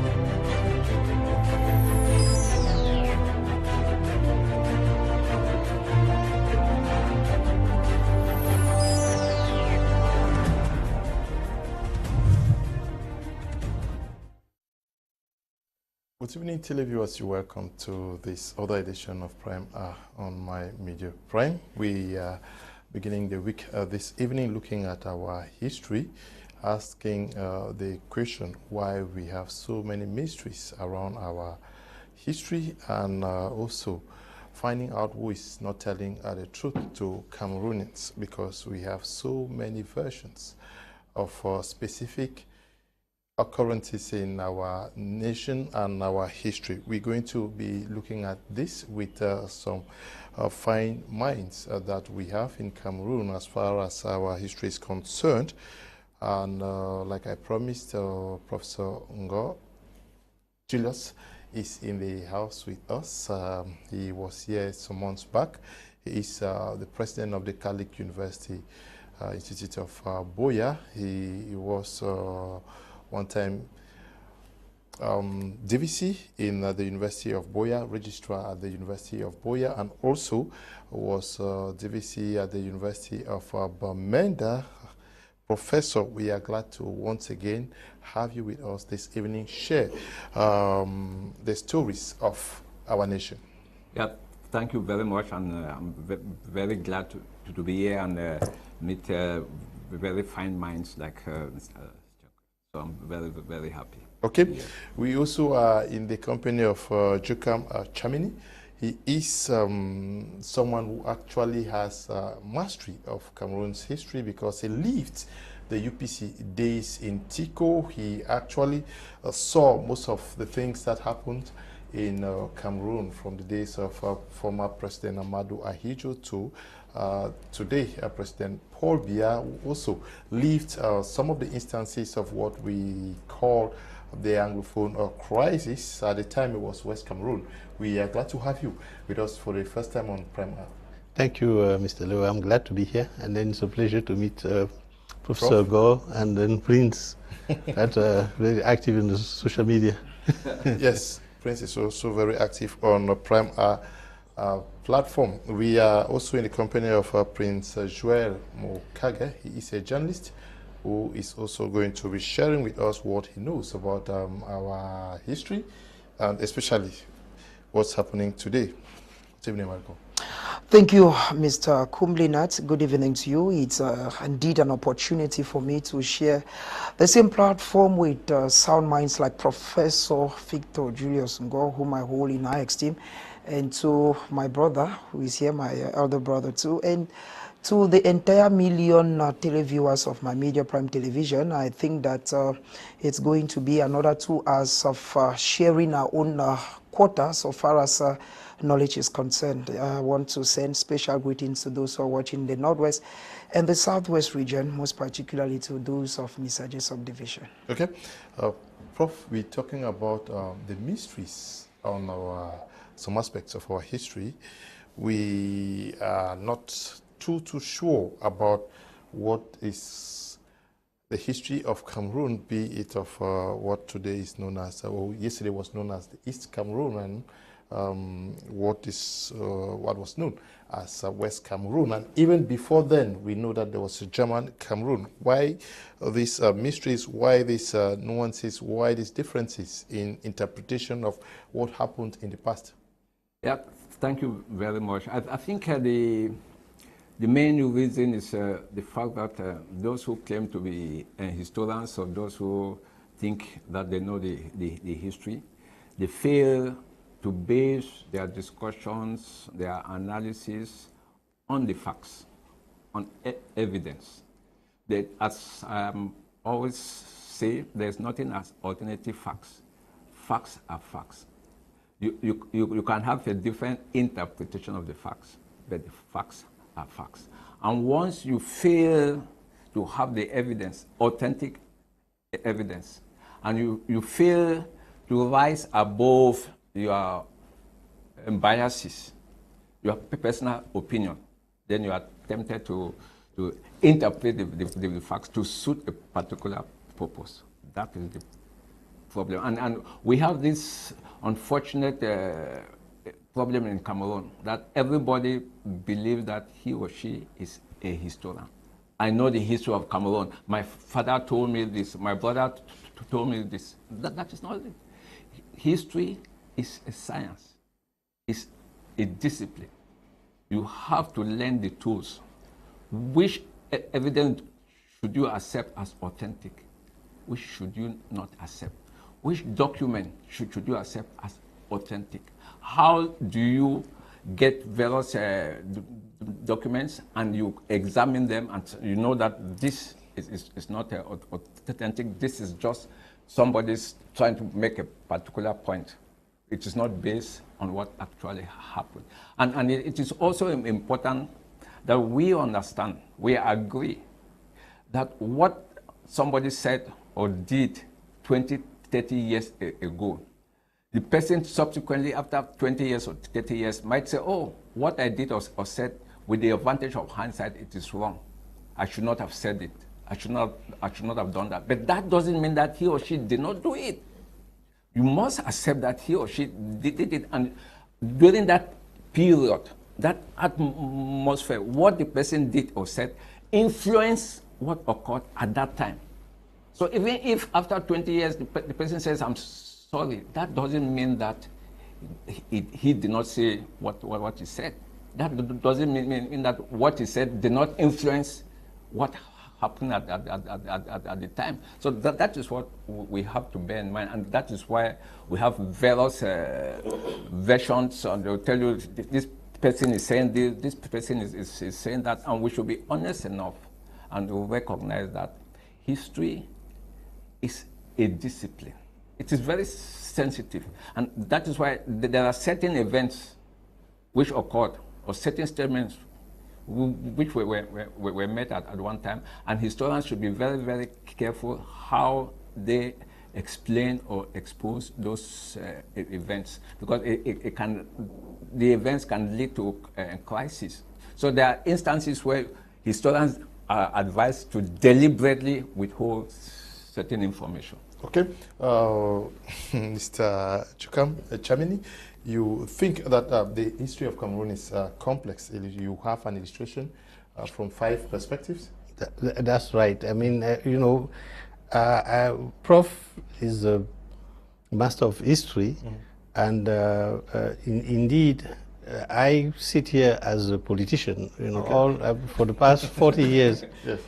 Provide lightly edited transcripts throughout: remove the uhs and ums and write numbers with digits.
Good evening, televiewers. You're welcome to this other edition of Prime on my media Prime. We are beginning the week this evening looking at our history, asking the question why we have so many mysteries around our history, and also finding out who is not telling the truth to Cameroonians, because we have so many versions of specific occurrences in our nation and our history. We're going to be looking at this with some fine minds that we have in Cameroon as far as our history is concerned. And like I promised, Professor Julius is in the house with us. He was here some months back. He is the president of the Catholic University Institute of Boya. He was one time DVC in the University of Boya, registrar at the University of Boya, and also was DVC at the University of Bamenda. Professor, we are glad to once again have you with us this evening. Share the stories of our nation. Yeah, thank you very much, and I'm very glad to be here and meet very fine minds like so I'm very, very happy. Okay. Yeah. We also are in the company of Djeukam Tchameni. He is someone who actually has mastery of Cameroon's history because he lived the UPC days in Tico. He actually saw most of the things that happened in Cameroon from the days of former President Amadou Ahidjo to today, President Paul Biya, who also lived some of the instances of what we call the Anglophone crisis. At the time, it was West Cameroon. We are glad to have you with us for the first time on Prime. Thank you, Mr. Leo. I'm glad to be here, and then it's a pleasure to meet Professor Go and then Prince, that very active in the social media. Yes, Prince is also very active on Prime platform. We are also in the company of Prince Joel Mukage. He is a journalist who is also going to be sharing with us what he knows about our history and especially what's happening today. Good evening, Michael. Thank you, Mr. Kum Leonard. Good evening to you. It's indeed an opportunity for me to share the same platform with sound minds like Professor Victor Julius, whom I hold in high esteem, and to my brother, who is here, my elder brother too, and to the entire million televiewers of my Media Prime Television. I think that it's going to be another 2 hours of sharing our own quota so far as knowledge is concerned. I want to send special greetings to those who are watching the Northwest and the Southwest region, most particularly to those of Nsah subdivision. Okay. Prof, we're talking about the mysteries on some aspects of our history. We are not too sure about what is the history of Cameroon, be it of what today is known as, or yesterday was known as the East Cameroon, and what was known as West Cameroon. And even before then, we know that there was a German Cameroon. Why these mysteries, why these nuances, why these differences in interpretation of what happened in the past? Yeah, thank you very much. I think the main reason is the fact that those who claim to be historians, or those who think that they know the history, they fail to base their discussions, their analysis on the facts, on evidence. That, as I always say, there's nothing as alternative facts. Facts are facts. You can have a different interpretation of the facts, but the facts are facts. And once you fail to have the evidence, authentic evidence, and you fail to rise above your biases, your personal opinion, then you are tempted to interpret the facts to suit a particular purpose. That is the problem. And we have this unfortunate problem in Cameroon that everybody believes that he or she is a historian. I know the history of Cameroon. My father told me this. My brother told me this. That is not it. History is a science. It's a discipline. You have to learn the tools. Which evidence should you accept as authentic? Which should you not accept? Which document should you accept as authentic? How do you get various documents and you examine them and you know that this is not authentic, this is just somebody's trying to make a particular point. It is not based on what actually happened. And it is also important that we understand, we agree that what somebody said or did 20, 30 years ago, the person subsequently after 20 years or 30 years might say, oh, what I did or said with the advantage of hindsight, it is wrong. I should not have said it. I should not have done that. But that doesn't mean that he or she did not do it. You must accept that he or she did it. And during that period, that atmosphere, what the person did or said influenced what occurred at that time. So even if after 20 years the person says, I'm sorry, that doesn't mean that he did not say what he said. That doesn't mean that what he said did not influence what happened at the time. So that is what we have to bear in mind, and that is why we have various versions, and they'll tell you this person is saying this person is saying that, and we should be honest enough and recognize that history is a discipline. It is very sensitive, and that is why there are certain events which occurred, or certain statements which were made at one time, and historians should be very, very careful how they explain or expose those events, because the events can lead to a crisis. So there are instances where historians are advised to deliberately withhold certain information. Okay, Mr. Djeukam Tchameni, you think that the history of Cameroon is complex. You have an illustration from 5 perspectives? That's right. I mean, you know, Prof is a master of history, and indeed, I sit here as a politician. You know, all for the past 40 years. Yes.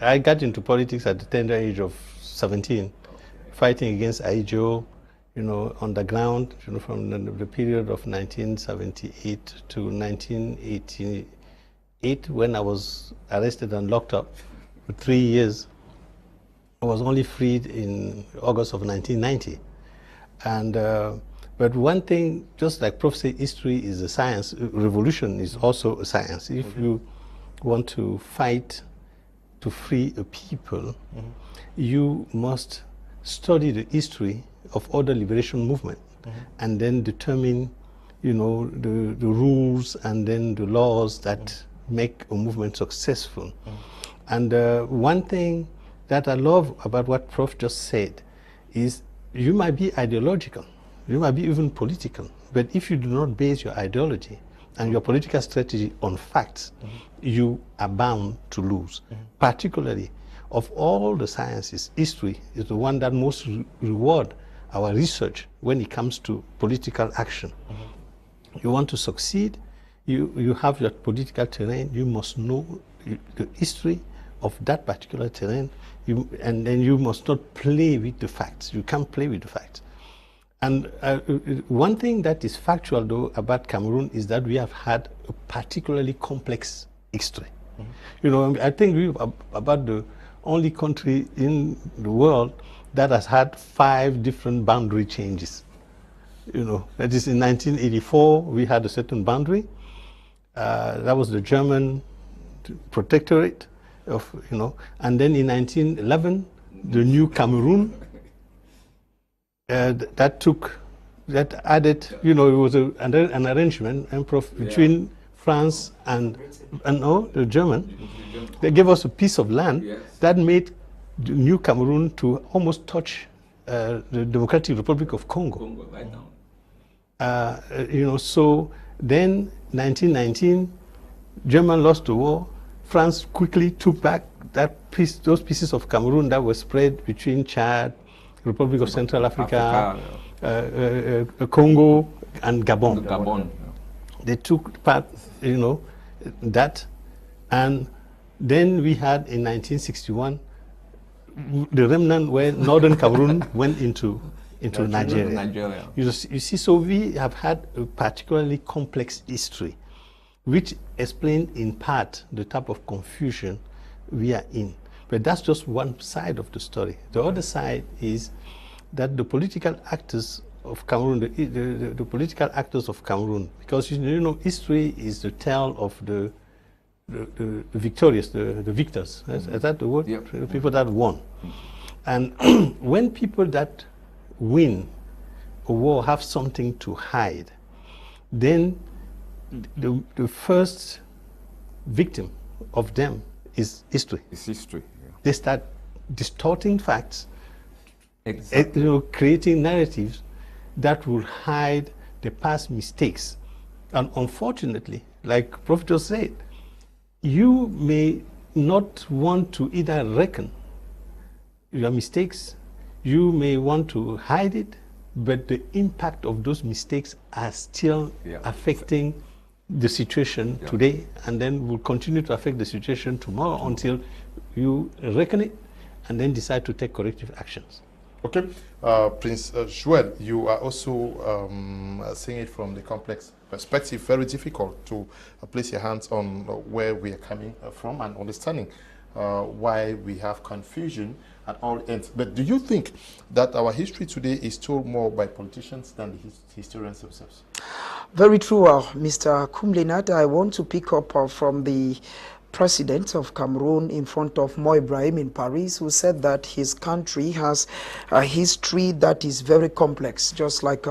I got into politics at the tender age of 17, fighting against IJO, you know, on the ground, you know, from the period of 1978 to 1988, when I was arrested and locked up for 3 years. I was only freed in August of 1990. And, but one thing, just like Prof said, history is a science, revolution is also a science. If you want to fight to free a people, you must study the history of other liberation movement, and then determine, you know, the rules and then the laws that make a movement successful. And one thing that I love about what Prof just said is you might be ideological, you might be even political, but if you do not base your ideology and your political strategy on facts, you are bound to lose. Particularly, of all the sciences, history is the one that most reward our research when it comes to political action. You want to succeed, you have your political terrain, you must know the history of that particular terrain, and then you must not play with the facts. You can't play with the facts. And one thing that is factual, though, about Cameroon is that we have had a particularly complex history. You know, I think we're about the only country in the world that has had 5 different boundary changes. You know, that is in 1984, we had a certain boundary. That was the German Protectorate, you know, and then in 1911, the new Cameroon, that added, you know, it was an arrangement, Prof, between France and the German. They gave us a piece of land that made the new Cameroon to almost touch the Democratic Republic of Congo. Congo right now. So then 1919, Germany lost the war. France quickly took back those pieces of Cameroon that were spread between Chad, Republic of Central Africa, Congo, and Gabon. Gabon. They took part, that, and then we had in 1961 the remnant where northern Cameroon went into Nigeria. You see, so we have had a particularly complex history, which explains in part the type of confusion we are in. But that's just one side of the story. The other side is that the political actors of Cameroon, the political actors of Cameroon, because history is the tale of the victorious, the victors. Is that the word? Yep. The people that won. And when people that win a war have something to hide, then the first victim of them is history. It's history. Yeah. They start distorting facts, Exactly. creating narratives that will hide the past mistakes. And unfortunately, like Prof just said, you may not want to either reckon your mistakes, you may want to hide it, but the impact of those mistakes are still affecting the situation today, and then will continue to affect the situation tomorrow until you reckon it and then decide to take corrective actions. Okay, Prince Joel, you are also seeing it from the complex perspective, very difficult to place your hands on where we are coming from and understanding why we have confusion at all ends. But do you think that our history today is told more by politicians than the historians themselves? Very true, Mr. Kum Leonard. I want to pick up from the president of Cameroon in front of Mo Ibrahim in Paris, who said that his country has a history that is very complex, just like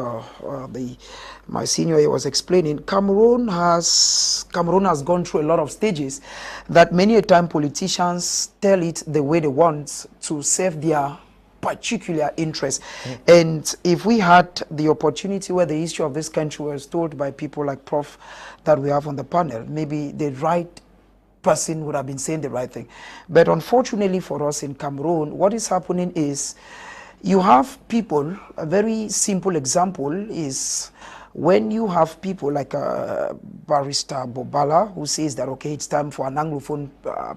my senior here was explaining. Cameroon has gone through a lot of stages that many a time politicians tell it the way they want to serve their particular interest. And if we had the opportunity where the history of this country was told by people like Prof that we have on the panel, maybe the right person would have been saying the right thing. But unfortunately for us in Cameroon, what is happening is you have people, a very simple example is when you have people like Barrister Bobala, who says that, okay, it's time for an Anglophone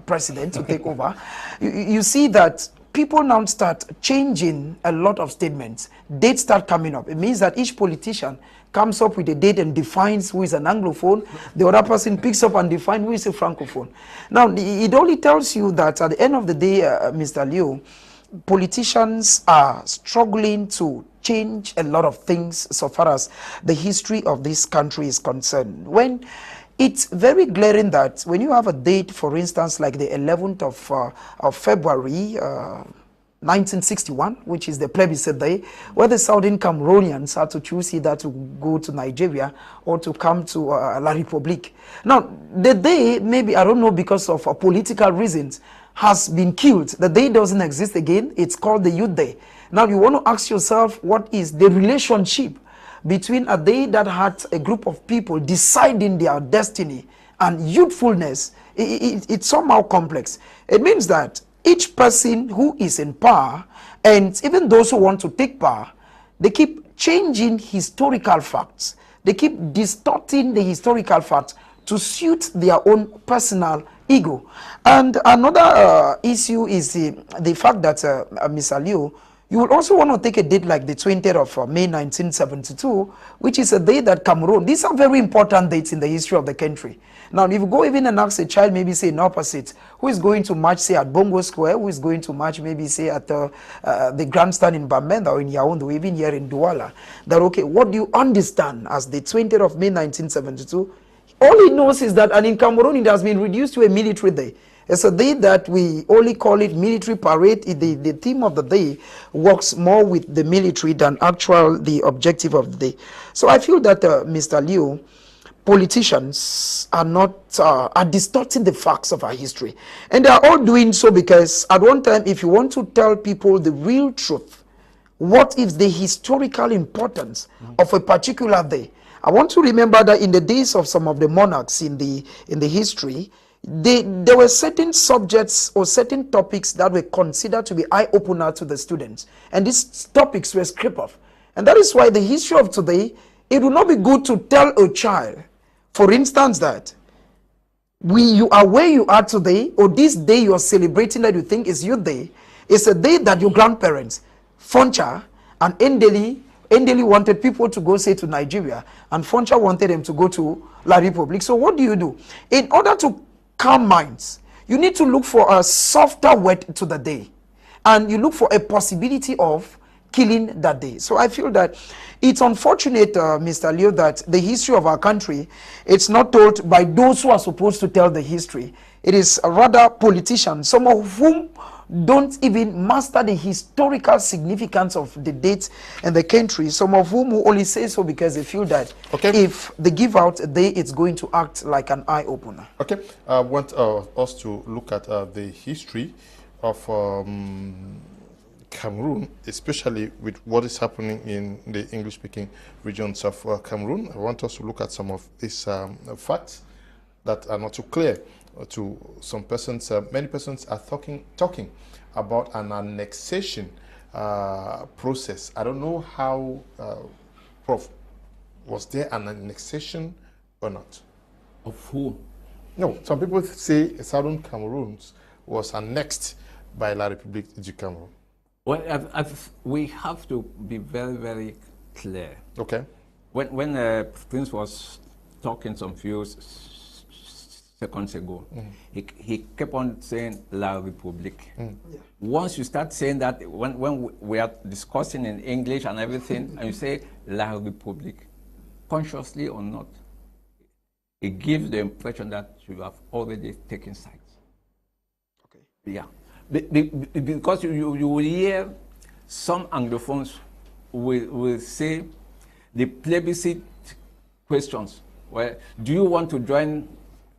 president to take over, you see that people now start changing a lot of statements. Dates start coming up. It means that each politician comes up with a date and defines who is an Anglophone. The other person picks up and defines who is a Francophone. Now, it only tells you that at the end of the day, Mr. Leo, politicians are struggling to change a lot of things so far as the history of this country is concerned. When it's very glaring that when you have a date, for instance, like the 11th of February, 1961, which is the plebiscite day, where the Southern Cameroonians had to choose either to go to Nigeria or to come to La République. Now, the day, maybe, I don't know, because of political reasons, has been killed. The day doesn't exist again. It's called the Youth Day. Now, you want to ask yourself, what is the relationship between a day that had a group of people deciding their destiny and youthfulness? It's somehow complex. It means that each person who is in power, and even those who want to take power, they keep changing historical facts. They keep distorting the historical facts to suit their own personal ego. And another issue is the fact that, Mr. Leo, you will also want to take a date like the 20th of May 1972, which is a day that Cameroon, these are very important dates in the history of the country. Now, if you go even and ask a child, maybe say in opposite, who is going to march, say, at Bongo Square, who is going to march, maybe say at the grandstand in Bamenda or in Yaoundé, or even here in Douala, that, okay, what do you understand as the 20th of May 1972? All he knows is that, and in Cameroon, it has been reduced to a military day. It's a day that we only call it military parade. The theme of the day works more with the military than actual the objective of the day. So I feel that, Mr. Leo, politicians are not are distorting the facts of our history, and they are all doing so because at one time, if you want to tell people the real truth what is the historical importance of a particular day. I want to remember that in the days of some of the monarchs in the history, there were certain subjects or certain topics that were considered to be eye-opener to the students. And these topics were scraped off. And that is why the history of today, it would not be good to tell a child, for instance, that you are where you are today, or this day you are celebrating that you think is your day, is a day that your grandparents, Foncha and Ndeli wanted people to go, say, to Nigeria, and Foncha wanted them to go to La Republic. So what do? In order to calm minds, you need to look for a softer word to the day, and you look for a possibility of killing that day. So I feel that it's unfortunate, Mr. Leo, that the history of our country, it's not told by those who are supposed to tell the history. It is rather politicians, some of whom don't even master the historical significance of the dates and the country, some of whom will only say so because they feel that if they give out a day, it's going to act like an eye-opener. Okay, I want us to look at the history of Cameroon, especially with what is happening in the English-speaking regions of Cameroon. I want us to look at some of these facts that are not so clear to some persons. Many persons are talking about an annexation process. I don't know how, Prof, was there an annexation or not? Of who? No, some people say Southern Cameroon was annexed by La République du Cameroun. Well, we have to be very, very clear. Okay. When Prince was talking some few seconds ago, he kept on saying La République. Yeah. Once you start saying that, when we are discussing in English and everything, and you say La République, consciously or not, it gives the impression that you have already taken sides. Okay. Yeah. Because you will hear some Anglophones will say the plebiscite questions. Well, do you want to join?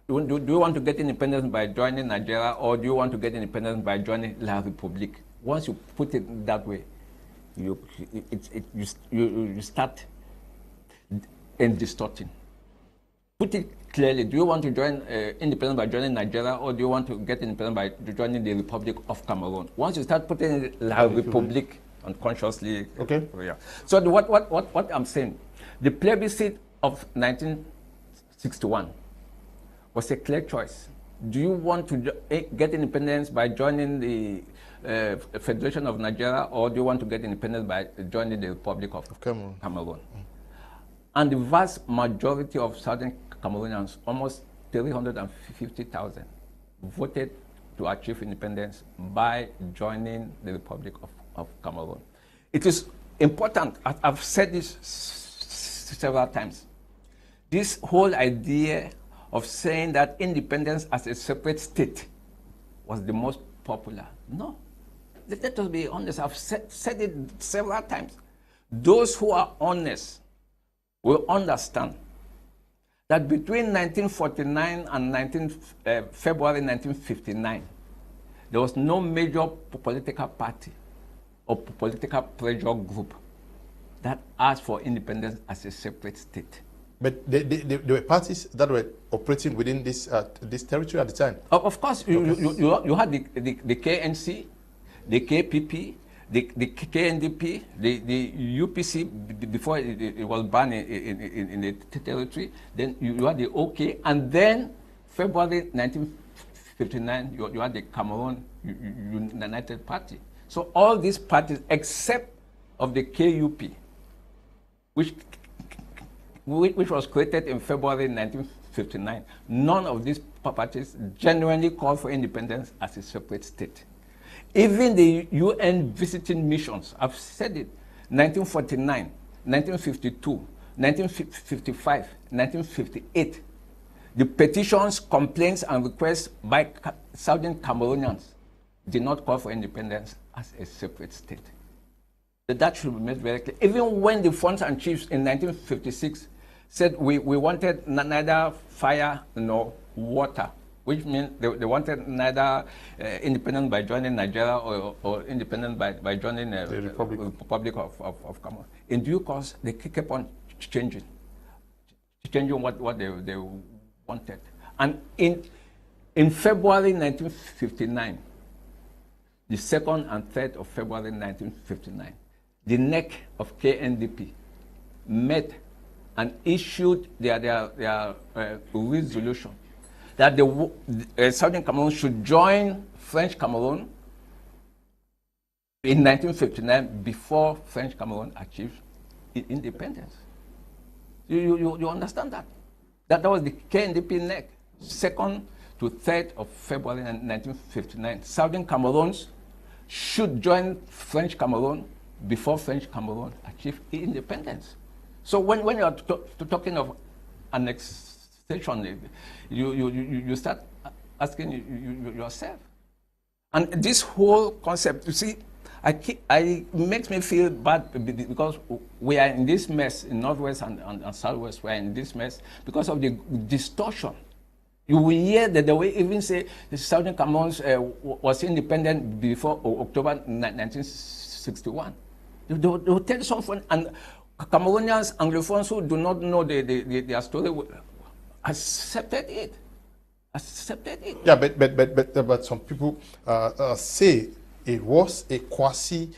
Do you want to get independence by joining Nigeria, or do you want to get independence by joining La République? Once you put it that way, you start distorting. Put it clearly. Do you want to join independence by joining Nigeria, or do you want to get independence by joining the Republic of Cameroon? Once you start putting La République unconsciously, okay. Yeah. So what I'm saying, the plebiscite of 1961 was a clear choice. Do you want to get independence by joining the Federation of Nigeria, or do you want to get independence by joining the Republic of Cameroon? And the vast majority of Southern Cameroonians, almost 350,000, voted to achieve independence by joining the Republic of Cameroon. It is important, I've said this several times, this whole idea of saying that independence as a separate state was the most popular. No, let us be honest, I've said it several times. Those who are honest will understand that between 1949 and February 1959, there was no major political party or political pressure group that asked for independence as a separate state. But there were parties that were operating within this territory at the time? Of course, you had the KNC, the KPP, the KNDP, the UPC before it was banned in the territory. Then you had the OK, and then February 1959, you had the Cameroon United Party. So all these parties, except of the KUP, which was created in February 1959, none of these parties genuinely called for independence as a separate state. Even the UN visiting missions, I've said it, 1949, 1952, 1955, 1958, the petitions, complaints, and requests by Southern Cameroonians did not call for independence as a separate state. That should be made very clear. Even when the Fronts and Chiefs in 1956 said we wanted neither fire nor water, which means they wanted neither independent by joining Nigeria or independent by joining the Republic of Cameroon. In due course, they kept on changing what they wanted. And in February 1959, the 2nd and 3rd of February 1959, the NEC of KNDP met and issued their resolution that the Southern Cameroon should join French Cameroon in 1959 before French Cameroon achieved independence. You understand that? That was the KNDP NEC, 2nd to 3rd of February 1959. Southern Cameroons should join French Cameroon before French Cameroon achieved independence. So when you are talking of annexation, you start asking yourself. And this whole concept, you see, it makes me feel bad because we are in this mess in Northwest and Southwest. We are in this mess because of the distortion. You will hear that they will even say the Southern Cameroon was independent before October 1961. They will tell something, and Cameroonians, Anglophones who do not know their story accepted it. Yeah, but some people say it was a quasi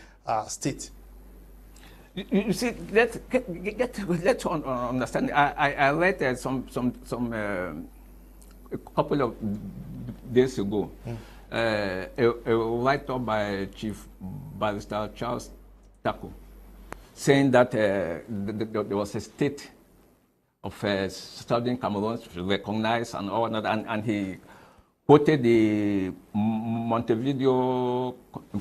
state. You see, let's understand. I read a couple of days ago, a write-up by Chief Barrister Charles Taco, saying that there was a state of Southern Cameroon recognized and all that, and he quoted the Montevideo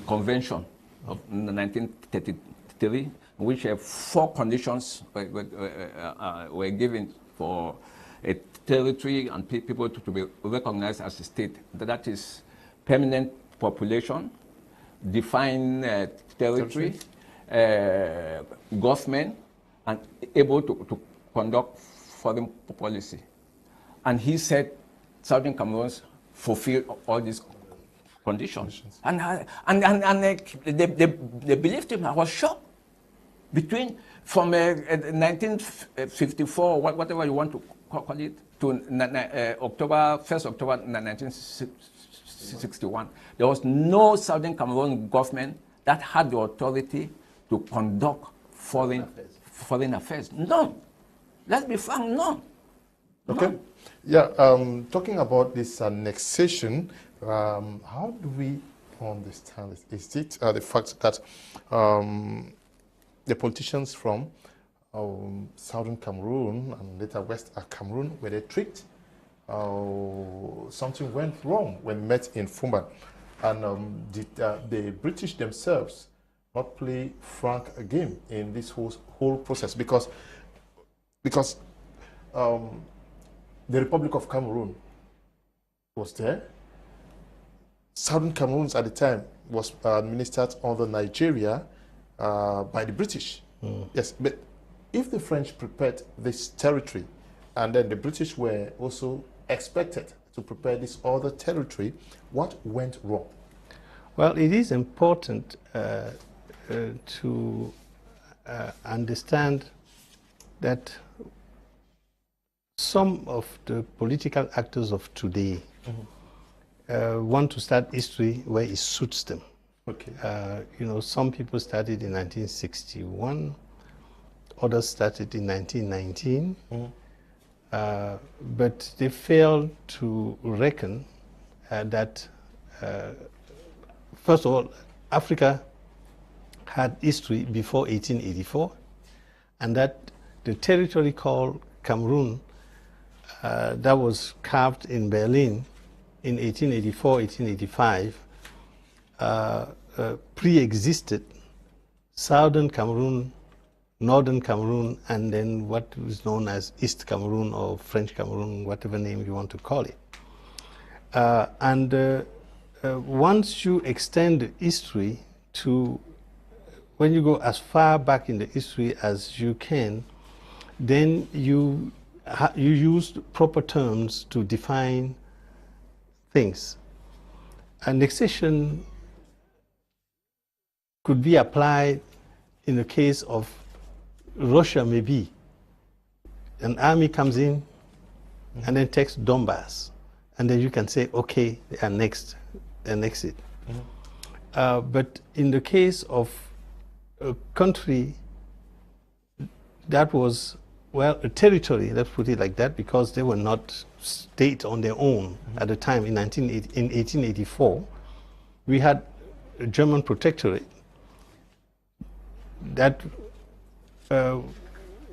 Convention of 1933, in which 4 conditions were given for a territory and people to be recognized as a state. That is permanent population, defined territory, government, and able to conduct foreign policy. And he said Southern Cameroons fulfill all these conditions. And they believed him. I was shocked. From 1954, whatever you want to call it, to October 1961, there was no Southern Cameroon government that had the authority to conduct foreign affairs. None. Let's be frank, none. Okay. Yeah, talking about this annexation, how do we understand it? Is it the fact that the politicians from Southern Cameroon and later West Cameroon, were they tricked? Something went wrong when met in Fumba. And did the British themselves not play frank game in this whole process? Because the Republic of Cameroon was there. Southern Cameroon at the time was administered under Nigeria by the British. Yes, but if the French prepared this territory, and then the British were also expected to prepare this other territory, what went wrong? Well, it is important to understand that some of the political actors of today want to start history where it suits them. Okay. Some people started in 1961, others started in 1919, but they failed to reckon that, first of all, Africa had history before 1884, and that the territory called Cameroon that was carved in Berlin in 1884, 1885, pre-existed Southern Cameroon, Northern Cameroon, and then what is known as East Cameroon or French Cameroon, whatever name you want to call it. Once you extend history to, when you go as far back in the history as you can, then you use proper terms to define things. Annexation could be applied in the case of Russia, maybe. An army comes in and then takes Donbass. And then you can say, okay, they annex it. But in the case of a country that was, well, a territory, let's put it like that, because they were not state on their own at the time in 1884, we had a German protectorate that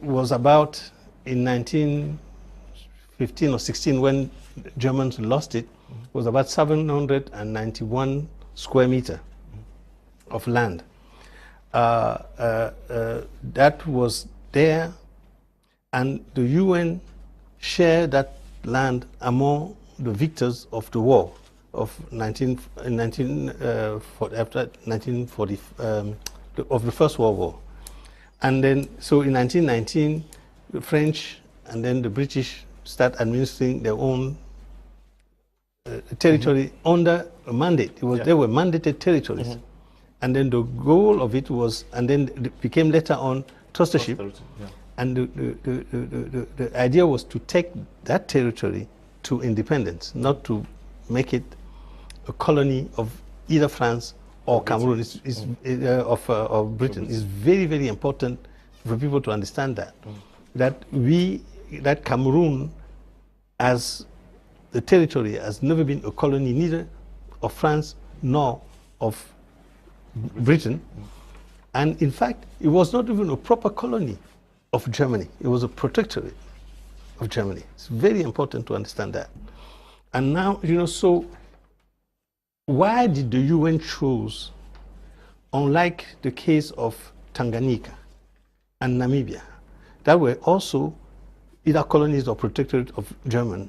was about in 1915 or 16 when the Germans lost it, was about 791 square meter of land. That was there, and the UN shared that land among the victors of the war of after 1940 of the First World War. And then, so in 1919, the French and then the British start administering their own territory under a mandate. They were mandated territories. And then the goal of it was, and then it became later on trustership. And the idea was to take that territory to independence, not to make it a colony of either France or Cameroon, of Britain. It's very, very important for people to understand that. That Cameroon, as the territory, has never been a colony neither of France nor of Britain. And in fact, it was not even a proper colony of Germany. It was a protectorate of Germany. It's very important to understand that. And now, so why did the UN choose, unlike the case of Tanganyika and Namibia, that were also either colonies or protectorate of Germany,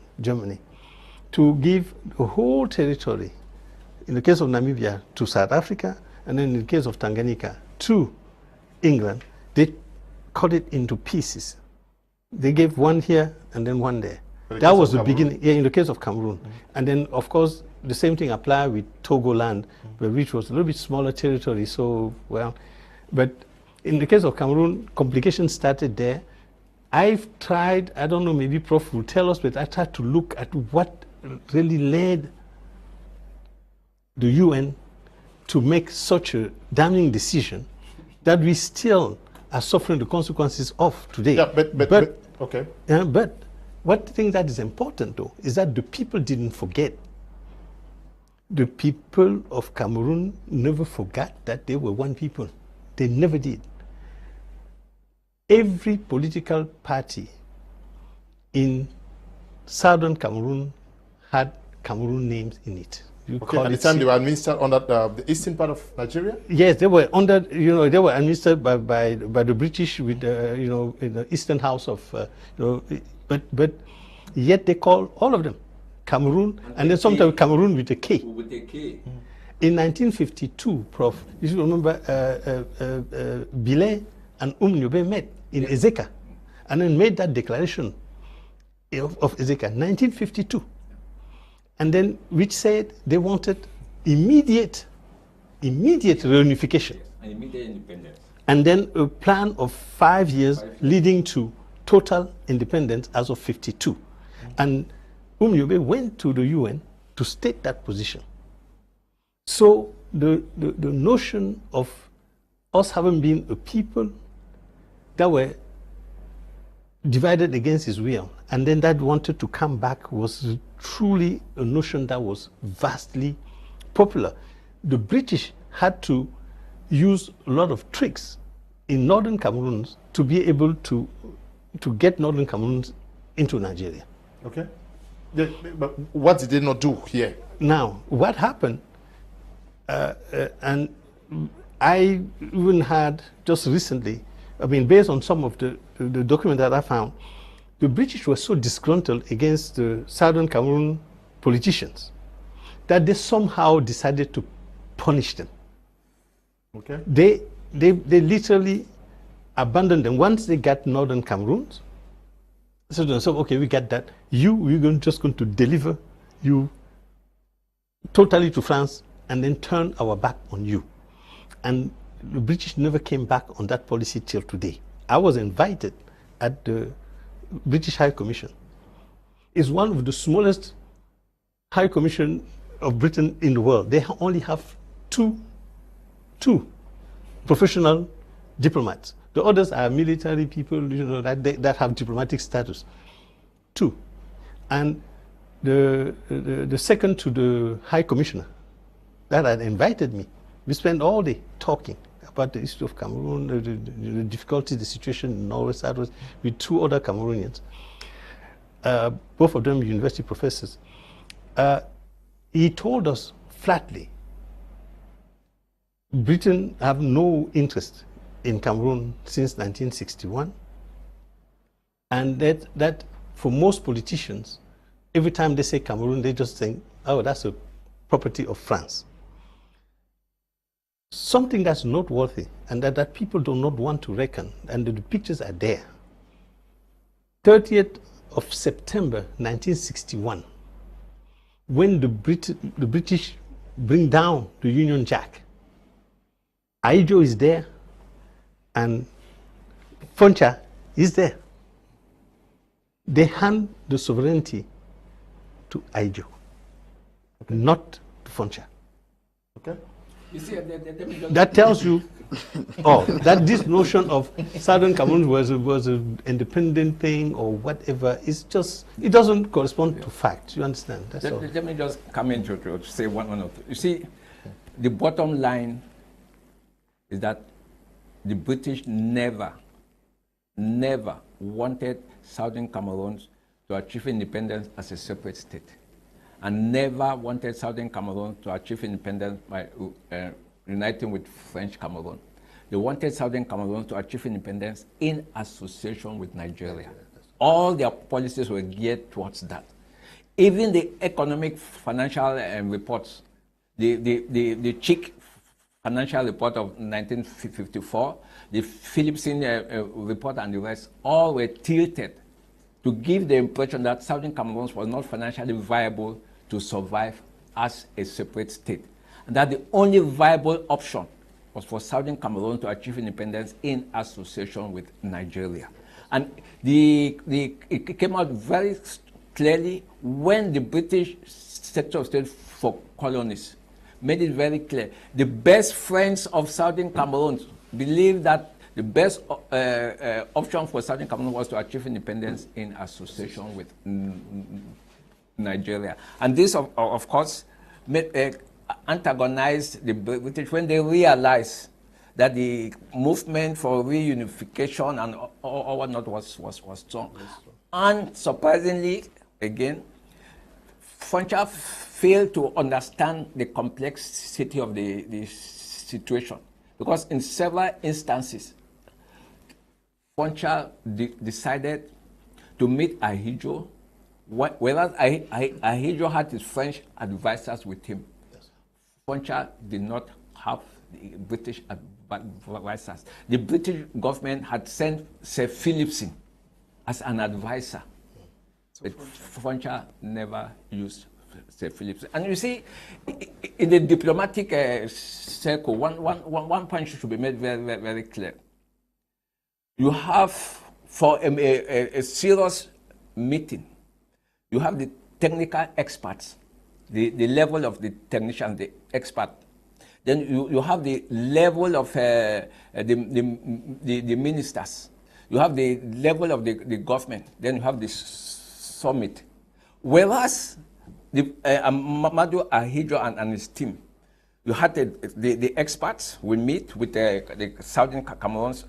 to give the whole territory, in the case of Namibia, to South Africa, and then in the case of Tanganyika, to England? They cut it into pieces. They gave one here and then one there. That was the beginning, in the case of Cameroon. And then, of course, the same thing applied with Togoland, which was a little bit smaller territory, so, well. But in the case of Cameroon, complications started there. I've tried, I don't know, maybe Prof will tell us, but I tried to look at what really led the UN to make such a damning decision that we still are suffering the consequences of today. Yeah, but okay. But one thing that is important, though, is that the people didn't forget. The people of Cameroon never forgot that they were one people. They never did. Every political party in southern Cameroon had Cameroon names in it. At the time they were administered under the eastern part of Nigeria? Yes, they were under, they were administered by the British with, in the Eastern House of, but yet they call all of them Cameroon, and then sometimes Cameroon with a K. With a K. In 1952, Prof, you should remember Bilé and Nyobe met in Ezeka, and then made that declaration of Ezeka, 1952. And then, which said they wanted immediate reunification. And immediate independence. And then a plan of 5 years leading to total independence as of 52. And Nyobe went to the UN to state that position. So the notion of us having been a people that were divided against his will, and then that wanted to come back, was truly a notion that was vastly popular. The British had to use a lot of tricks in northern Cameroon to be able to get northern Cameroon into Nigeria. Okay. But what did they not do here? Now, what happened, and I even had just recently, based on some of the documents that I found, the British were so disgruntled against the southern Cameroon politicians that they somehow decided to punish them. Okay. They literally abandoned them once they got northern Cameroon. So okay, we got that. We're just going to deliver you totally to France and then turn our back on you. And the British never came back on that policy till today. I was invited at the British High Commission. It's one of the smallest High Commission of Britain in the world. They only have two professional diplomats. The others are military people, that have diplomatic status. 2. And the second to the High Commissioner that had invited me, we spent all day talking about the issue of Cameroon, the difficulty, the situation in Norway, Southwest, with 2 other Cameroonians, both of them university professors. He told us flatly, Britain have no interest in Cameroon since 1961, and that for most politicians, every time they say Cameroon, they just think, oh, that's a property of France. Something that's noteworthy and that people do not want to reckon, and the pictures are there. 30th of September 1961, when the British bring down the Union Jack, Aijo is there and Foncha is there. They hand the sovereignty to Aijo, not to Foncha. Okay. You see, that tells you that this notion of Southern Cameroon was an independent thing or whatever, is just, it doesn't correspond to fact. You understand? That's all. Let me just come in to say one or two. You see, the bottom line is that the British never wanted Southern Cameroon to achieve independence as a separate state, and never wanted Southern Cameroon to achieve independence by uniting with French Cameroon. They wanted Southern Cameroon to achieve independence in association with Nigeria. All their policies were geared towards that. Even the economic financial reports, the Chick financial report of 1954, the Philipson report and the rest, all were tilted to give the impression that Southern Cameroon was not financially viable to survive as a separate state, and that the only viable option was for Southern Cameroon to achieve independence in association with Nigeria. And it came out very clearly when the British Secretary of State for Colonies made it very clear. The best friends of Southern Cameroon believed that the best option for Southern Cameroon was to achieve independence in association with Nigeria. And this, of course, antagonized the British when they realized that the movement for reunification and all whatnot was strong. And surprisingly, again, Foncha failed to understand the complexity of the situation, because in several instances, Foncha decided to meet Ahidjo, whereas Ahidjo had his French advisors with him. Yes. Foncha did not have the British advisors. The British government had sent Sir Philipson as an advisor. But Foncha never used Sir Philipson. And you see, in the diplomatic circle, one point should be made very, very, very clear. You have, for a serious meeting, you have the technical experts, the level of the technician, the expert. Then you have the level of the ministers. You have the level of the government. Then you have the summit. Whereas Mamadou Ahidjo and his team, you had the experts will meet with the Southern Cameroon's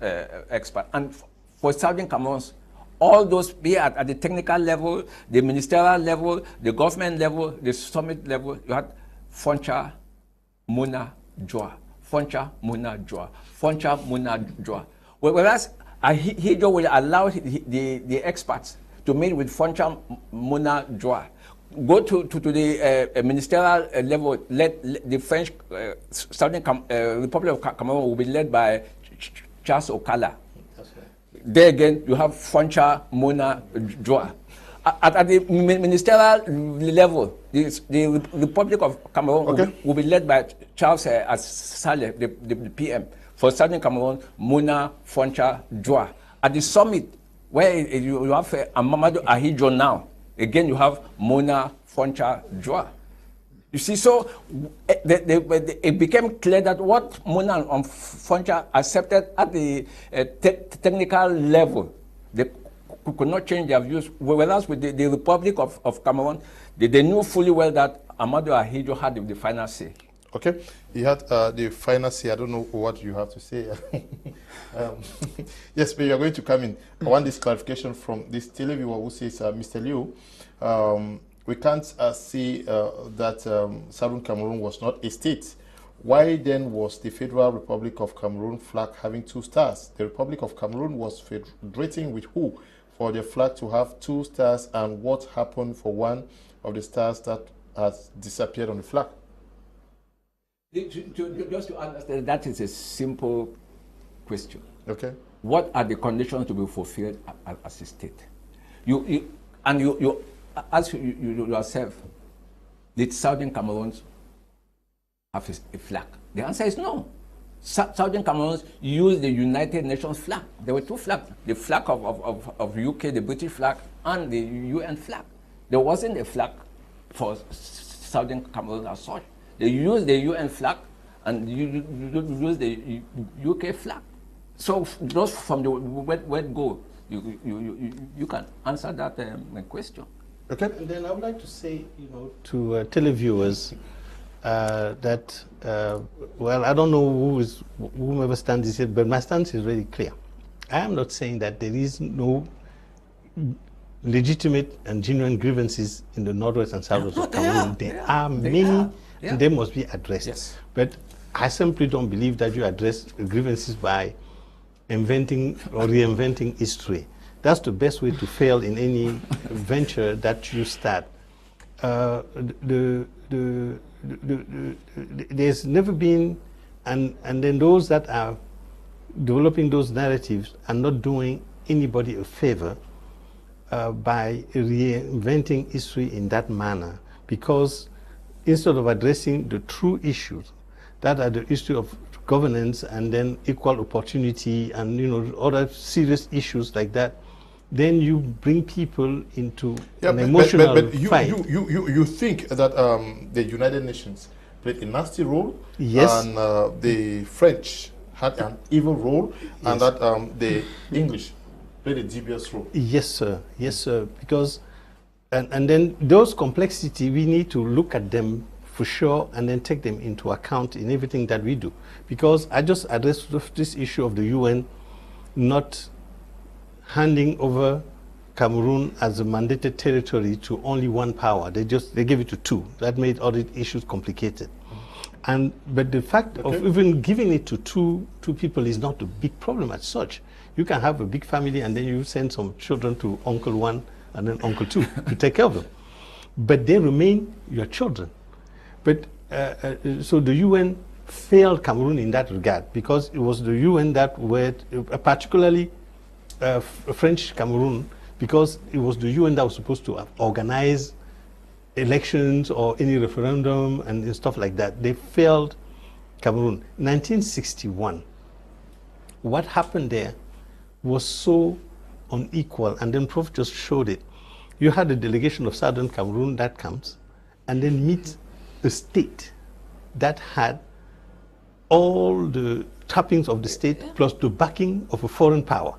expert. And for Southern Cameroon's, all those, be at the technical level, the ministerial level, the government level, the summit level, you had Foncha, Muna, Joa. Foncha, Muna, Joa. Foncha, Muna, Joa. Whereas Ahidjo will allow the experts to meet with Foncha, Muna, Joa. Go to the ministerial level, let the French Southern Republic of Cameroon will be led by Charles Okala. That's right. There again, you have Foncha, Muna, Joa. at the ministerial level, the Republic of Cameroon will be led by Charles Saleh, the PM. For Southern Cameroon, Muna Foncha Djoa. At the summit, where you have Mamadou Ahidjo now, again you have Muna Foncha Djoa. You see, so it became clear that what Muna and Foncha accepted at the technical level, they could not change their views. Whereas with the Republic of Cameroon, they knew fully well that Amadou Ahidjo had the final say. Okay, he had the final say. I don't know what you have to say. Yes, but you are going to come in. I want this clarification from this televiewer who says, Mr. Liu, we can't see that Southern Cameroon was not a state. Why then was the Federal Republic of Cameroon flag having 2 stars? The Republic of Cameroon was federating with who for the flag to have 2 stars, and what happened for one of the stars that has disappeared on the flag? Just to understand, that is a simple question. Okay. What are the conditions to be fulfilled as a state? You ask yourself, did Southern Cameroons have a flag? The answer is no. Southern Cameroons used the United Nations flag. There were 2 flags, the flag of UK, the British flag, and the UN flag. There wasn't a flag for Southern Cameroon as such. They used the UN flag and you use the UK flag. So just from the word go, you can answer that question. Okay. And then I would like to say, to televiewers that, well, I don't know whomever stands is it, but my stance is very clear. I am not saying that there is no legitimate and genuine grievances in the northwest and southwest of Cameroon. There are many. Yeah. And they must be addressed. Yes. But I simply don't believe that you address grievances by inventing or reinventing history. That's the best way to fail in any venture that you start. There's never been, and then those that are developing those narratives are not doing anybody a favor by reinventing history in that manner, because instead of addressing the true issues that are the issue of governance and then equal opportunity and other serious issues like that, then you bring people into an emotional fight. You think that the United Nations played a nasty role, yes, and the French had an evil role, yes, and that the English played a dubious role? Yes, sir. Yes, sir. Because and then those complexity, we need to look at them for sure and then take them into account in everything that we do. Because I just addressed this issue of the UN not handing over Cameroon as a mandated territory to only one power. They gave it to 2. That made all the issues complicated. But the fact of even giving it to two people is not a big problem as such. You can have a big family and then you send some children to Uncle 1 and then Uncle 2 to take care of them. But they remain your children. But so the UN failed Cameroon in that regard, because it was the UN that were, particularly French Cameroon, because it was the UN that was supposed to organize elections or any referendum and stuff like that. They failed Cameroon. 1961, what happened there was so unequal, and then Prof just showed it. You had a delegation of Southern Cameroon that comes and then meets a state that had all the trappings of the state plus the backing of a foreign power.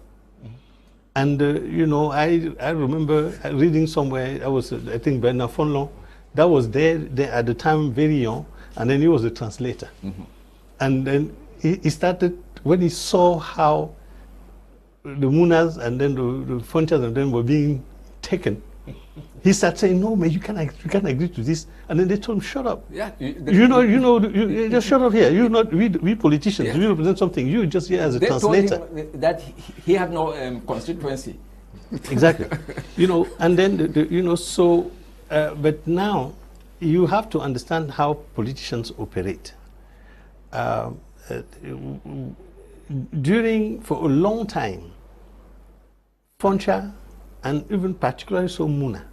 And I remember reading somewhere, I think Bernard Fonlon, that was there at the time, very young, and then he was a translator. Mm-hmm. And then he started, when he saw how the Munas and then the Fonchas and them were being taken, he started saying, "No, man, you can't agree to this." And then they told him, "Shut up. Yeah, you just shut up here. You're not we politicians. Yeah. We represent something. You're just here as a translator." Told him that he had no constituency. Exactly. And then so. But now you have to understand how politicians operate. For a long time, Foncha and even particularly so Muna,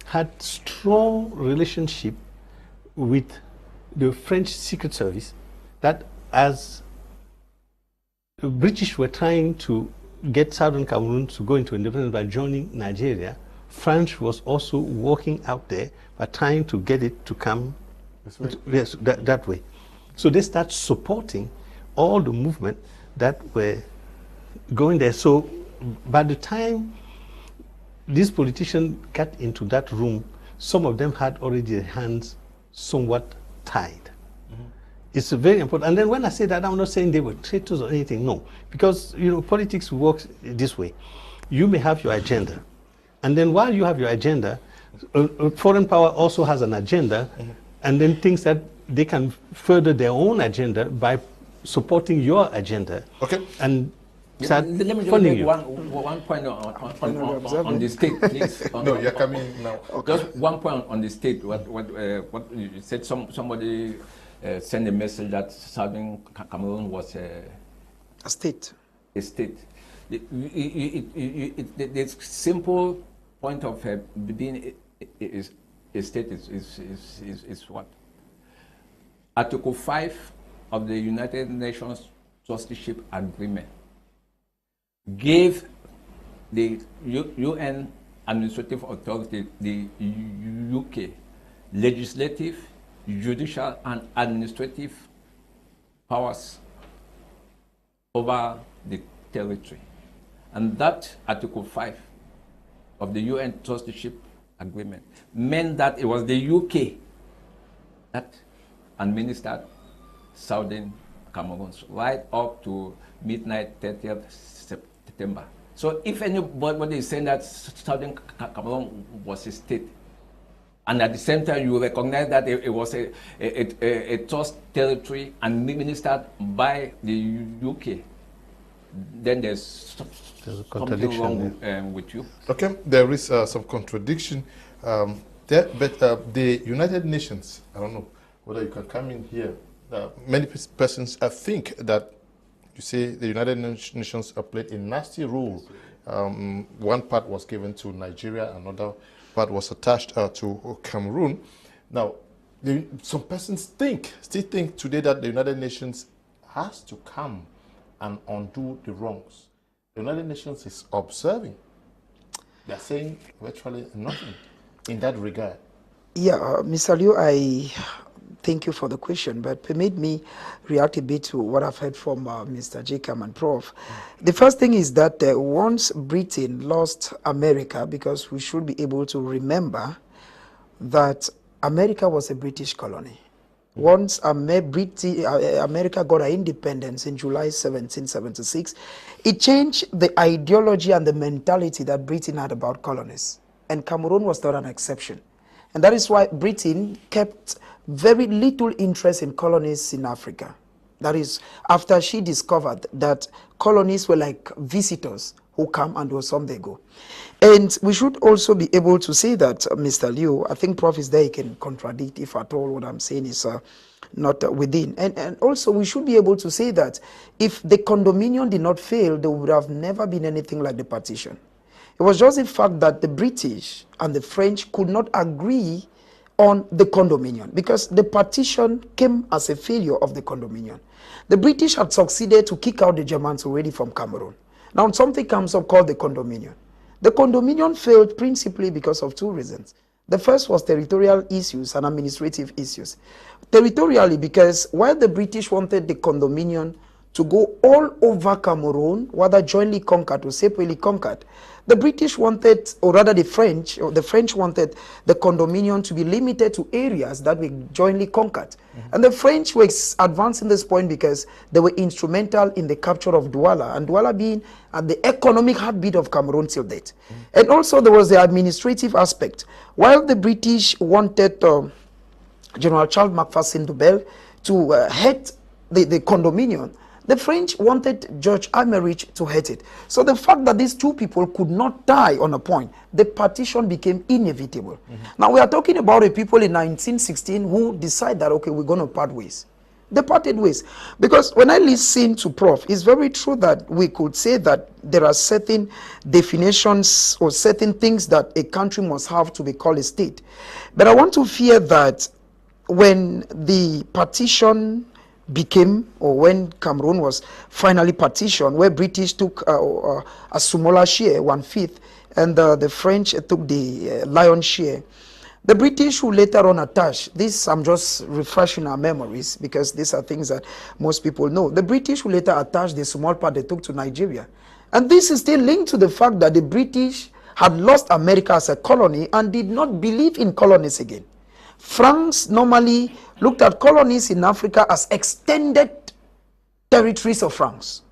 had strong relationship with the French Secret Service, that as the British were trying to get Southern Cameroon to go into independence by joining Nigeria, France was also working out there by trying to get it to come that way. So they start supporting all the movement that were going there. So by the time these politicians got into that room, some of them had already their hands somewhat tied. It's very important. And then when I say that, I'm not saying they were traitors or anything, no. Because, you know, politics works this way. You may have your agenda. And then while you have your agenda, a foreign power also has an agenda, and then thinks that they can further their own agenda by supporting your agenda. Okay. And let me just make one point on the state, please. No, you're coming now. Okay. Just one point on the state. What you said, somebody sent a message that Southern Cameroon was a state. A state. The simple point of being a state is what? Article 5 of the United Nations Trusteeship Agreement gave the UN administrative authority, the UK, legislative, judicial, and administrative powers over the territory. And that Article 5 of the UN Trusteeship Agreement meant that it was the UK that administered Southern Cameroon right up to midnight 30th September. So if anybody is saying that Southern Cameroon was a state, and at the same time you recognize that it was a trust territory and administered by the UK, then there's a contradiction wrong with you. Okay, there is some contradiction there, but the United Nations, I don't know whether you can come in here. Many persons think that you say the United Nations played a nasty role. One part was given to Nigeria, another part was attached to Cameroon. Now, some persons still think today that the United Nations has to come and undo the wrongs. The United Nations is observing. They're saying virtually nothing in that regard. Yeah, Mr. Liu, I thank you for the question, but permit me react a bit to what I've heard from Mr. Djeukam and Prof. The first thing is that once Britain lost America, because we should be able to remember that America was a British colony. Once America got her independence in July 1776, it changed the ideology and the mentality that Britain had about colonies. And Cameroon was not an exception. And that is why Britain kept very little interest in colonies in Africa. That is, after she discovered that colonies were like visitors who come and some they go. And we should also be able to say that, Mr. Liu, I think Prof is there, he can contradict if at all what I'm saying is not within. And also we should be able to say that if the condominium did not fail, there would have never been anything like the partition. It was just the fact that the British and the French could not agree on the condominium because the partition came as a failure of the condominium. The British had succeeded to kick out the Germans already from Cameroon. Now something comes up called the condominium. The condominium failed principally because of two reasons. The first was territorial issues and administrative issues. Territorially, because while the British wanted the condominium to go all over Cameroon, whether jointly conquered or separately conquered, the British wanted, or rather the French wanted the condominium to be limited to areas that were jointly conquered. And the French were advancing this point because they were instrumental in the capture of Douala, and Douala being at the economic heartbeat of Cameroon till date. And also there was the administrative aspect. While the British wanted General Charles Macpherson Dubel to head the condominium, the French wanted George Emmerich to head it. So the fact that these two people could not die on a point, the partition became inevitable. Now we are talking about a people in 1916 who decide that, okay, we're going to part ways. They parted ways. Because when I listen to Prof, it's very true that we could say that there are certain definitions or certain things that a country must have to be called a state. But I want to fear that when the partition became, or when Cameroon was finally partitioned, where British took a smaller share, 1/5, and the French took the lion's share, the British who later on attached, this I'm just refreshing our memories because these are things that most people know. The British who later attached the small part they took to Nigeria. And this is still linked to the fact that the British had lost America as a colony and did not believe in colonies again. France normally looked at colonies in Africa as extended territories of France.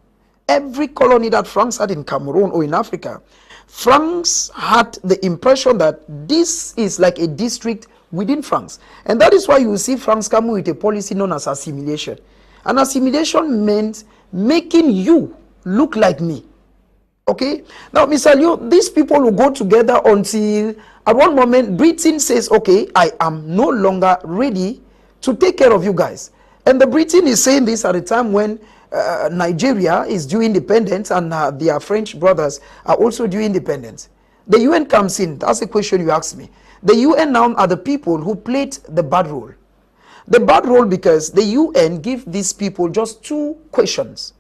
Every colony that France had in Cameroon or in Africa, France had the impression that this is like a district within France. And that is why you see France coming with a policy known as assimilation. And assimilation meant making you look like me. Okay? Now, Mr. Leo, these people will go together until at one moment Britain says, okay, I am no longer ready to take care of you guys. And the Britain is saying this at a time when Nigeria is due independence and their French brothers are also due independence. The UN comes in. That's the question you asked me. The UN now are the people who played the bad role. The bad role because the UN give these people just 2 questions.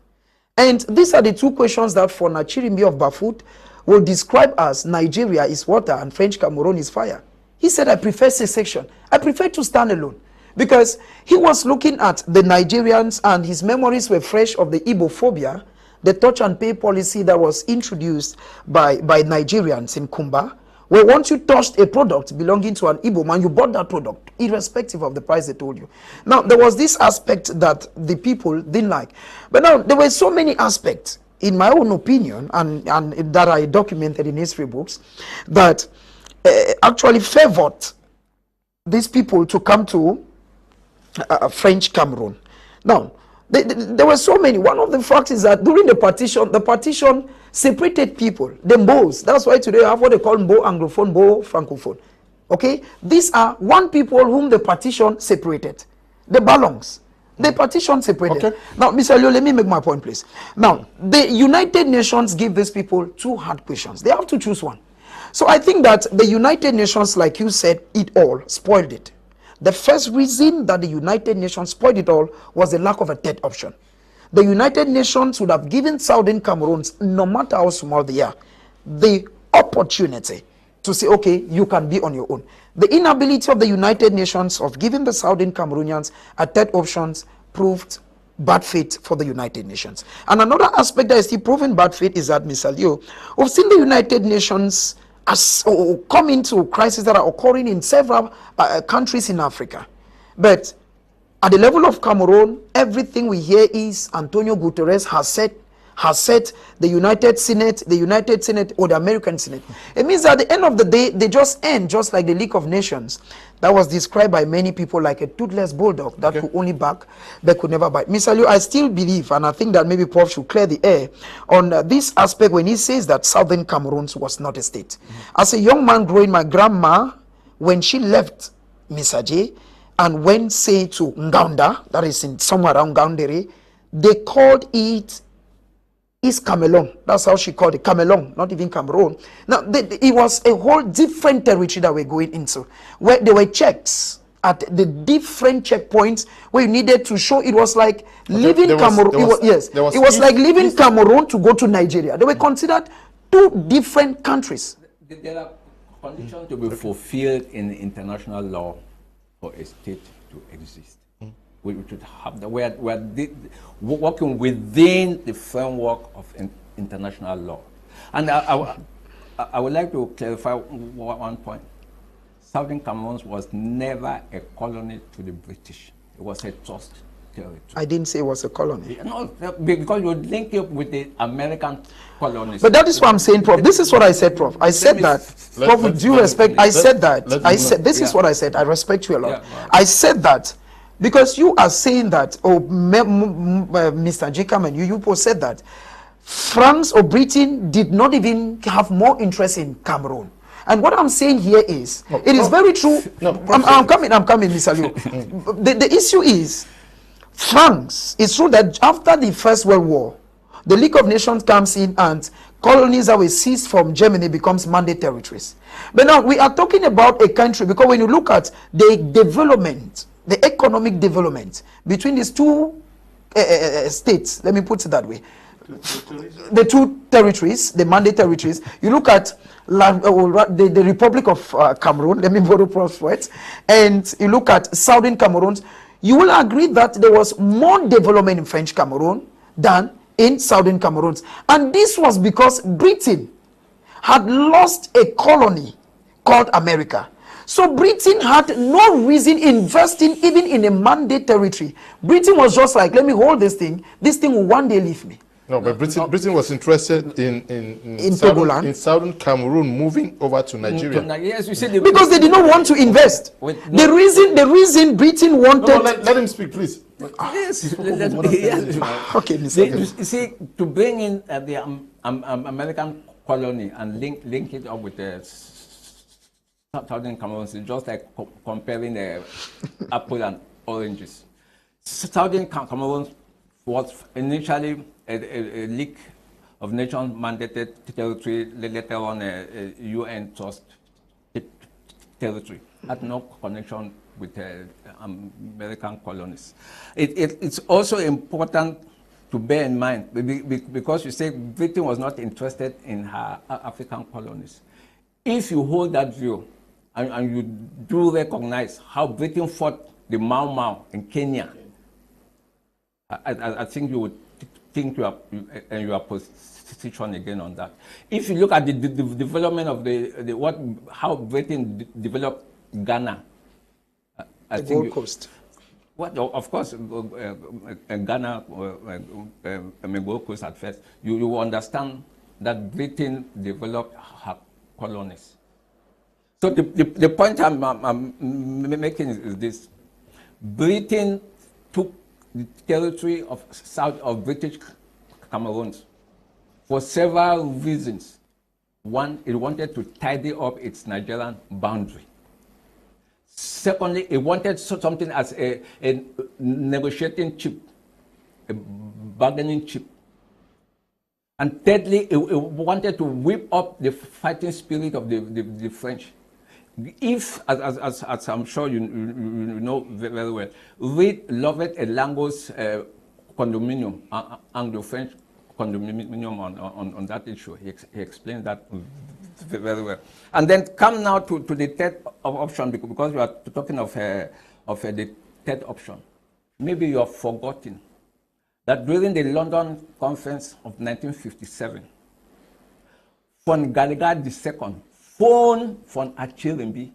And these are the 2 questions that for Nachirimbi of Bafut will describe as Nigeria is water and French Cameroon is fire. He said, I prefer secession. I prefer to stand alone. Because he was looking at the Nigerians and his memories were fresh of the Igbophobia, the touch and pay policy that was introduced by Nigerians in Kumba, where once you touched a product belonging to an Igbo man, you bought that product, irrespective of the price they told you. Now, there was this aspect that the people didn't like. But now, there were so many aspects, in my own opinion, and that I documented in history books, that actually favored these people to come to French Cameroon. Now, there were so many. One of the facts is that during the partition separated people, the Mbos. That's why today I have what they call Mbo Anglophone, Mbo Francophone. Okay? These are one people whom the partition separated. The Balongs. The partition separated. Okay. Now, Mr. Leo, let me make my point, please. Now, the United Nations give these people 2 hard questions. They have to choose one. So I think that the United Nations, like you said, it all spoiled it. The first reason that the United Nations spoiled it all was the lack of a third option. The United Nations would have given Southern Cameroons, no matter how small they are, the opportunity to say, okay, you can be on your own. The inability of the United Nations of giving the Southern Cameroonians a third option proved bad faith for the United Nations. And another aspect that is still proven bad faith is that, Mr. Leo, we've seen the United Nations as come into crises that are occurring in several countries in Africa. But at the level of Cameroon, everything we hear is Antonio Guterres has set the United Senate or the American Senate. It means that at the end of the day, they just end just like the League of Nations that was described by many people like a toothless bulldog that could only bark but could never bite. Mr. Liu, I still believe, and I think that maybe Prof should clear the air on this aspect when he says that Southern Cameroon was not a state. As a young man growing, my grandma, when she left Mukage and went, say, to Ngaunda, that is in somewhere around Gaundere, they called it East Cameroon. That's how she called it, Cameroon, not even Cameroon. Now, it was a whole different territory that we're going into, where there were checks at the different checkpoints where you needed to show. It was like leaving Cameroon. It was like leaving Cameroon to go to Nigeria. They were considered 2 different countries. There are conditions to be fulfilled in international law for a state to exist. We should have the we're working within the framework of international law. And I would like to clarify one point. Southern Cameroon was never a colony to the British. It was a trust territory. I didn't say it was a colony. No, because you link it with the American colonies. But that is what I'm saying, Prof. This is what I said, Prof. I said that, Prof, with due respect, I said that. This is what I said. I respect you a lot. Yeah, I said that because you are saying that, or Mr. Djeukam and you both said that France or Britain did not even have more interest in Cameroon. And what I'm saying here is, it is very true. I'm coming, Mr. Liu. The issue is, France, it's true that after the First World War, the League of Nations comes in and colonies that were seized from Germany becomes mandate territories. But now we are talking about a country, because when you look at the development, the economic development between these two states, let me put it that way, the two territories, the mandate territories, you look at the Republic of Cameroon, let me borrow Prof's words, and you look at Southern Cameroon, you will agree that there was more development in French Cameroon than in Southern Cameroon. And this was because Britain had lost a colony called America. So Britain had no reason investing even in a mandate territory. Britain was just like, let me hold this thing will one day leave me. No, but Britain was interested in southern Cameroon moving over to Nigeria. Yes, you said because they did not want to invest. The reason Britain wanted... No, let him speak, please. Yes. Okay, you see, to bring in the American colony and link it up with the Southern Cameroon is just like comparing apple and oranges. Southern Cameroon was initially a League of Nations mandated territory, later on a UN trust territory, had no connection with American colonies. It's also important to bear in mind, because you say Britain was not interested in her African colonies. If you hold that view, and you do recognize how Britain fought the Mau Mau in Kenya, I think you would think your position again on that. If you look at the development of how Britain developed Ghana, I think Gold Coast. What, of course, Ghana, Gold Coast at first. You understand that Britain developed her colonies. So the point I'm making is this: Britain took the territory of south of British Cameroon for several reasons. One, it wanted to tidy up its Nigerian boundary. Secondly, it wanted something as a negotiating chip, a bargaining chip. And thirdly, it wanted to whip up the fighting spirit of the French. If, as I'm sure you know very well, read Lovett Elango's condominium, Anglo-French condominium on that issue. He explained that very well. And then come now to the third option, because we are talking of the third option. Maybe you have forgotten that during the London Conference of 1957, von Galligard II phoned von Achirimbi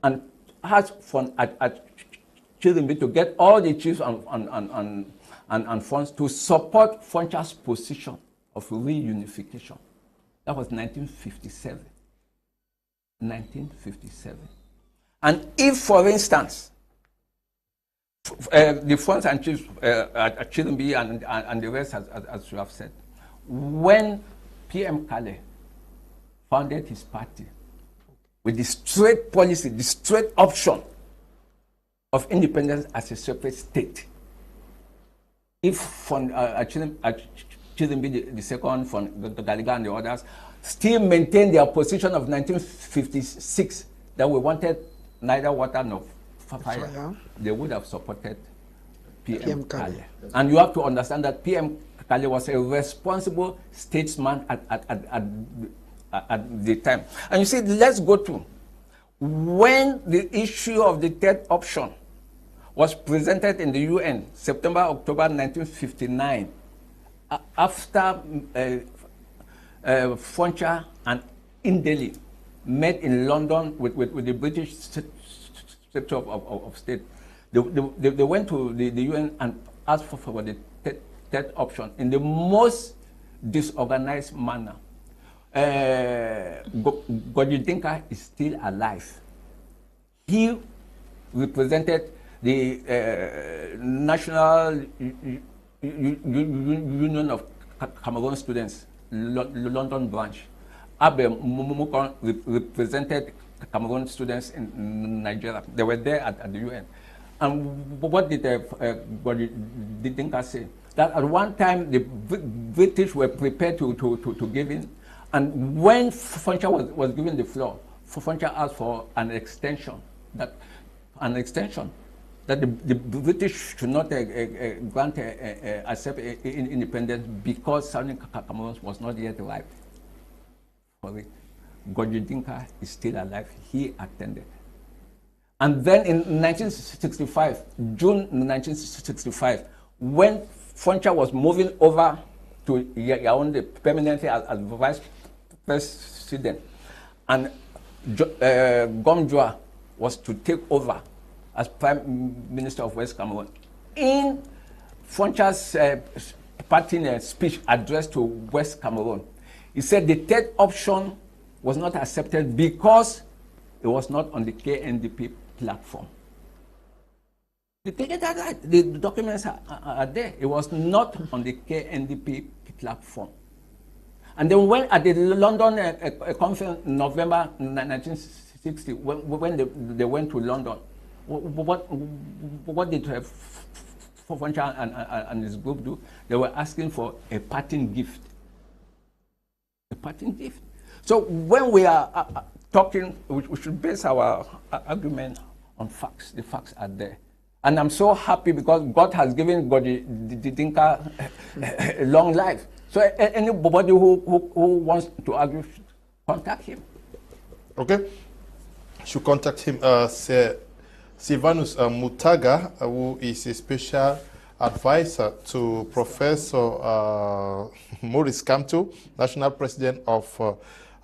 and asked von Achirimbi to get all the chiefs and funds to support French's position of reunification. That was 1957. 1957. And if, for instance, the French and chiefs at Chirimbi and the rest, as you have said, when PM Kale founded his party with the straight policy, the straight option of independence as a separate state, if von Chirimbi the second, von Galligard and the others still maintained their position of 1956 that we wanted neither water nor fire, they would have supported PM Kale. And you have to understand that PM Kale was a responsible statesman at the time. And you see, let's go to when the issue of the third option was presented in the UN, September, October 1959, after Foncha and Indeli met in London with the British Secretary of State. They went to the UN and asked for the third option in the most disorganized manner. Godidinka is still alive. He represented the National Union of Cameroon Students, London branch. Abe Mukon represented Cameroon students in Nigeria. They were there at the UN. And what did Didinka say? That at one time the British were prepared to give in, and when Foncha was given the floor, Foncha asked for an extension, that the British should not grant accept independence because Southern Cameroon was not yet ripe for it. Djeukam is still alive. He attended. And then in 1965, June 1965, when Foncha was moving over to Yaoundé permanently as vice president, and Gomjoa was to take over as Prime Minister of West Cameroon. In Foncha's parting speech addressed to West Cameroon, he said the third option was not accepted because it was not on the KNDP platform. The documents are there. It was not on the KNDP platform. And then when at the London conference in November 1960, when they went to London, what did Foncha and his group do? They were asking for a parting gift. A parting gift. So when we are talking, we should base our argument on facts. The facts are there. And I'm so happy because God has given Djeukam a long life. So anybody who wants to argue should contact him. Okay. Should contact him. Silvanus Mutaga, who is a special advisor to Professor Maurice Kamto, National President of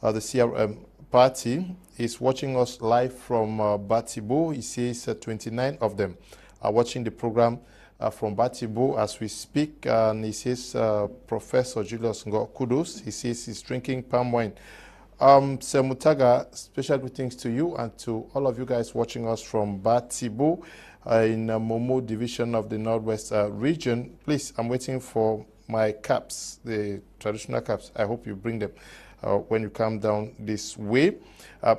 the CRM party, is watching us live from Batibo. He says 29 of them are watching the program from Batibo as we speak. And he says, Professor Julius, kudos. He says he's drinking palm wine. Sir Mutaga, special greetings to you and to all of you guys watching us from Batibo in Momo division of the Northwest region. Please, I'm waiting for my caps, the traditional caps. I hope you bring them when you come down this way.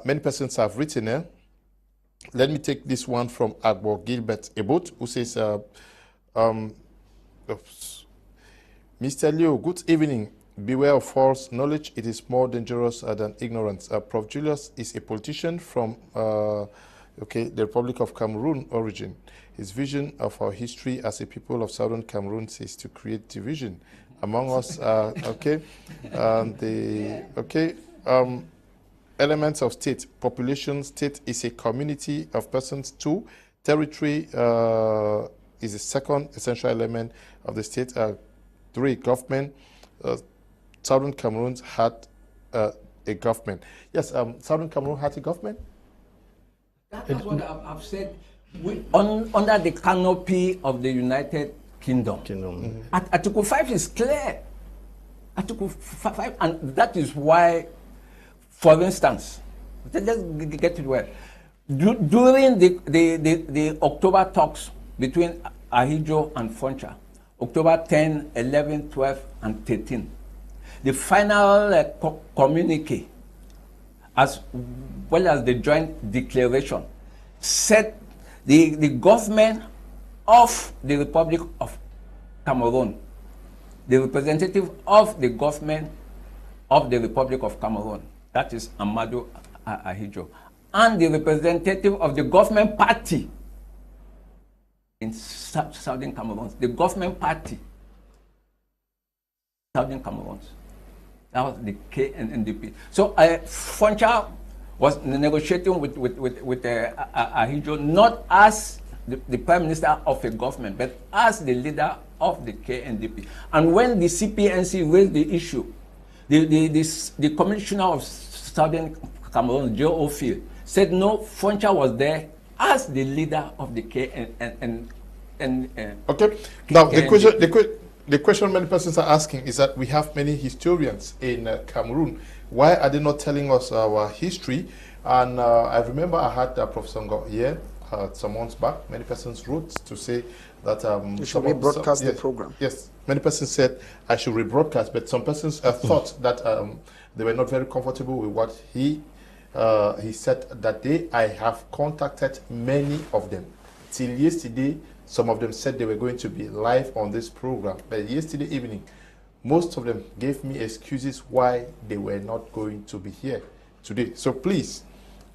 Many persons have written here. Let me take this one from Agbo Gilbert Ebot, who says, Mr. Leo, good evening. Beware of false knowledge. It is more dangerous than ignorance. Prof. Julius is a politician from the Republic of Cameroon origin. His vision of our history as a people of Southern Cameroon is to create division among us. Elements of state. Population. State is a community of persons. 2. Territory is the second essential element of the state. 3. Government. Southern Cameroon had a government. Yes, Southern Cameroon had a government? That's what I've said. Under the canopy of the United Kingdom. Mm-hmm. Article 5 is clear. Article 5, and that is why, for instance, let's get it well. During the October talks between Ahidjo and Foncha, October 10, 11, 12, and 13, the final communique, as well as the joint declaration, said the government of the Republic of Cameroon, the representative of the government of the Republic of Cameroon, that is Amadou Ahidjo, and the representative of the government party in Southern Cameroon, the government party, Southern Cameroon. That was the KNDP. So Foncha was negotiating with Ahidjo not as the Prime Minister of a government, but as the leader of the KNDP. And when the CPNC raised the issue, the Commissioner of Southern Cameroon, Joe O'Field, said no, Foncha was there as the leader of the KNDP. Okay. Now, the question many persons are asking is that we have many historians in Cameroon. Why are they not telling us our history? And I remember I had Professor Ngo here some months back. Many persons wrote to say that you should rebroadcast the program. Yes, many persons said I should rebroadcast, but some persons thought that they were not very comfortable with what he said that day. I have contacted many of them. till yesterday, some of them said they were going to be live on this program. But yesterday evening, most of them gave me excuses why they were not going to be here today. So please,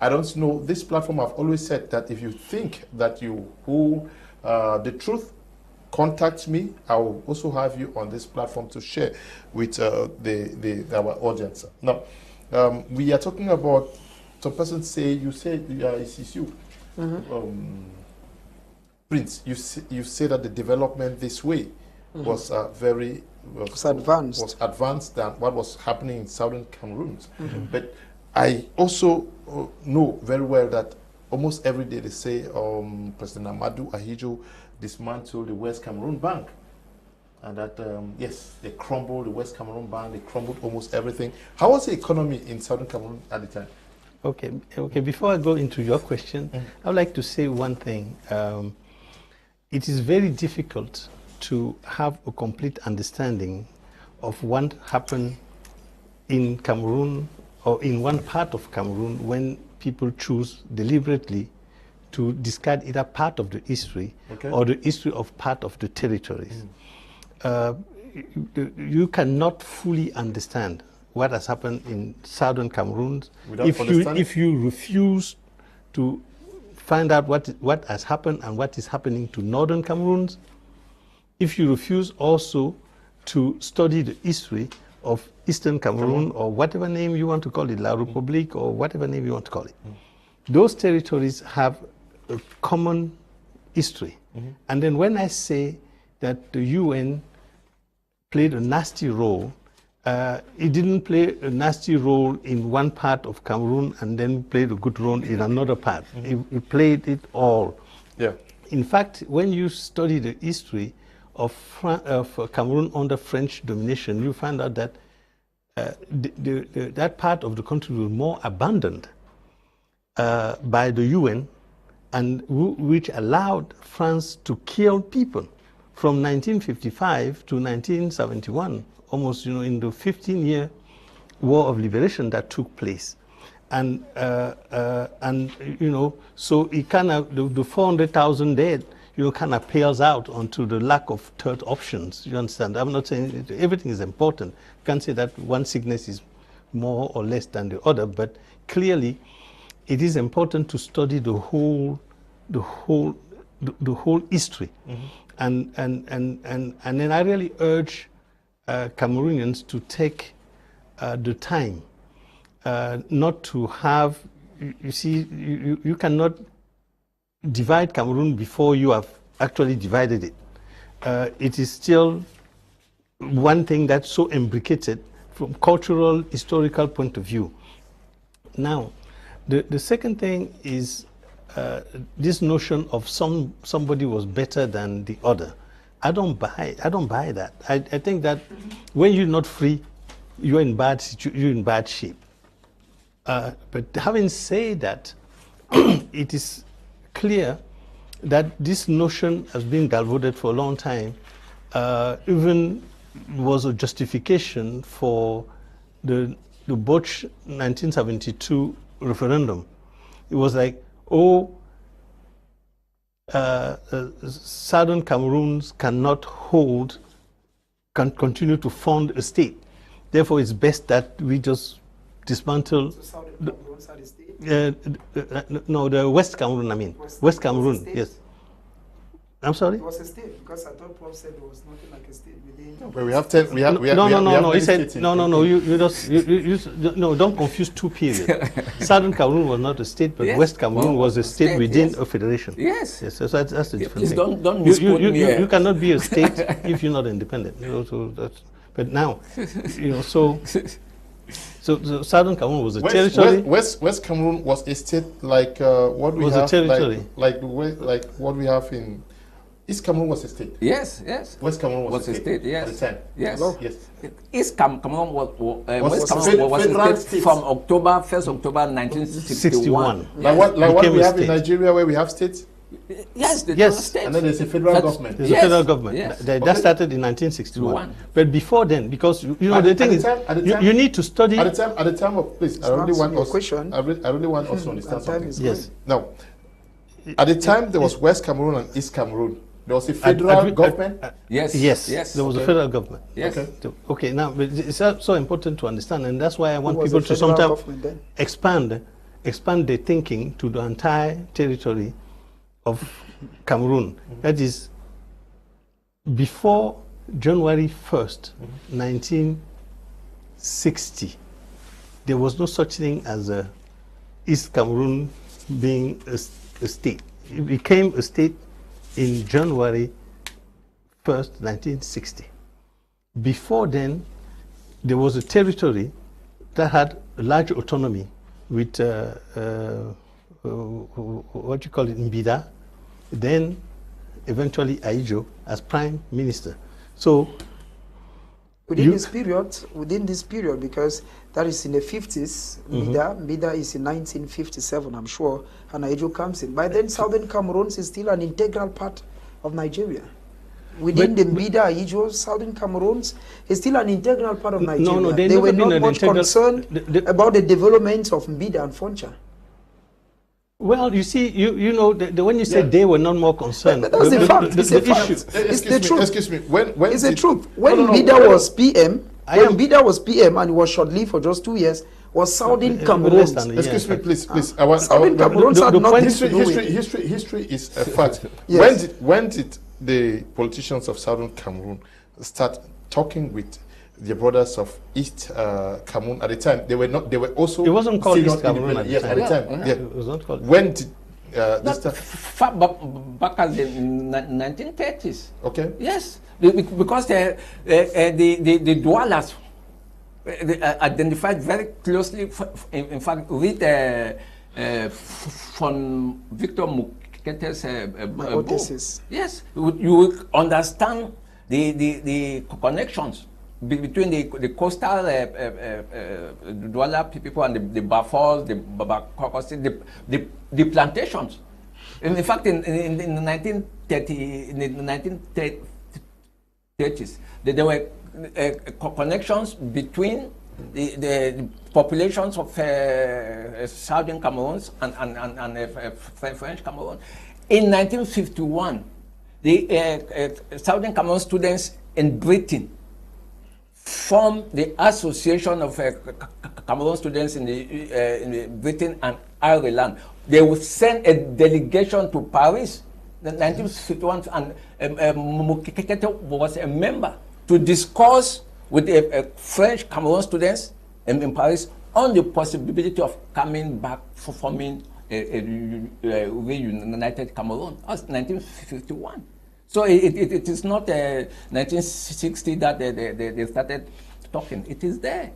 I don't know, this platform, I've always said that if you think that you hold the truth, contact me. I will also have you on this platform to share with our audience. Now, we are talking about, some persons say, you say it's you. Prince, you say that the development this way was very advanced than what was happening in southern Cameroon. But I also know very well that almost every day they say President Amadou Ahidjo dismantled the West Cameroon Bank, and that yes, they crumbled the West Cameroon Bank, they crumbled almost everything. How was the economy in southern Cameroon at the time? Okay. Before I go into your question, I would like to say one thing. It is very difficult to have a complete understanding of what happened in Cameroon or in one part of Cameroon when people choose deliberately to discard either part of the history or the history of part of the territories. You cannot fully understand what has happened in southern Cameroon if you refuse to find out what has happened and what is happening to northern Cameroon, if you refuse also to study the history of Eastern Cameroon or whatever name you want to call it, La République or whatever name you want to call it. Those territories have a common history. And then when I say that the UN played a nasty role, it didn't play a nasty role in one part of Cameroon and then played a good role in another part. It played it all. Yeah. In fact, when you study the history of Cameroon under French domination, you find out that that part of the country was more abandoned by the UN, and which allowed France to kill people from 1955 to 1971, almost in the 15-year war of liberation that took place. And so it kind of, the 400,000 dead, kind of pales out onto the lack of third options. You understand? I'm not saying everything is important. You can't say that one sickness is more or less than the other, but clearly it is important to study the whole history. And then I really urge Cameroonians to take the time not to have, you see, you cannot divide Cameroon before you have actually divided it. It is still one thing that's so imbricated from cultural, historical point of view. Now, the second thing is this notion of somebody was better than the other. I don't buy that. I think that when you're not free, you're in bad shape. But having said that, it is clear that this notion has been galvauded for a long time. Even was a justification for the Butch 1972 referendum. It was like, southern Cameroons cannot continue to fund a state. Therefore, it's best that we just dismantle. So southern Cameroons are the state? No, the West Cameroon, I mean. West Cameroon, yes. I'm sorry? It was a state, because I thought Prof said there was nothing like a state within. No, but we have 10. No. He said no. You don't confuse two periods. Southern Cameroon was not a state, but West Cameroon was a state within a federation. Yes. So that's the difference. Please don't misquote me. You cannot be a state if you're not independent. So that's. But now, so Southern Cameroon was a territory. West Cameroon was a state like what we have, like what we have in East Cameroon was a state. Yes. West Cameroon was a state. Yes. At the time. Yes. Hello? Yes. East Cameroon was a state from October 1st, October 1961. Like what we have in Nigeria, where we have states. Yes. State. And then there's a federal government. There's a federal government. Yes. That started in 1961. But before then, because the thing is, you need to study. At the time of, please, I really want us to understand something. Yes. Now, At the time, there was West Cameroon and East Cameroon. There was a federal government. Yes. There was a federal government. Yes. Okay, now it's so important to understand, and that's why I want people to sometimes expand their thinking to the entire territory of Cameroon. That is, before January 1st, 1960, there was no such thing as East Cameroon being a state. It became a state in January 1st, 1960. Before then, there was a territory that had a large autonomy with what you call it, Mbida, then eventually Aijo as prime minister. So within this period, because that is in the 50s, Mbida is in 1957, I'm sure, and Aijo comes in. By then, Southern Cameroon is still an integral part of Nigeria. Within the Mbida, Aijo, Southern Cameroon is still an integral part of Nigeria. No, they were not much concerned about the development of Mbida and Foncha. Well, you see, you know, when you say they were not more concerned, but that's the fact. It's a fact. It's the truth. Excuse me. When it's the truth. When Mbida was PM, Mbida was PM and was short-lived for just 2 years, was Southern Cameroon. Excuse me, please. Southern Cameroon had nothing to do with history is a fact. Yes. When did the politicians of Southern Cameroon start talking with the brothers of East Cameroon at the time? They were not. They were also. It wasn't called East Cameroon at the time. Yes, at the time. Yeah. It was not called. When did this far back as in 1930s. Okay. Yes, because the dwellers identified very closely. In fact, with from Victor Mukete's book. Yes, you will understand the connections between the coastal dweller people and the Bafors, the Babakokos, the plantations. In fact, in the 1930s, there were connections between the populations of Southern Cameroon and French Cameroon. In 1951, the Southern Cameroon students in Britain formed the Association of Cameroon Students in Britain and Ireland. They would send a delegation to Paris in 1951, and Mukage was a member to discuss with the French Cameroon students in Paris on the possibility of coming back for forming a reunited Cameroon. That was 1951. So it is not 1960 that they started talking. It is there.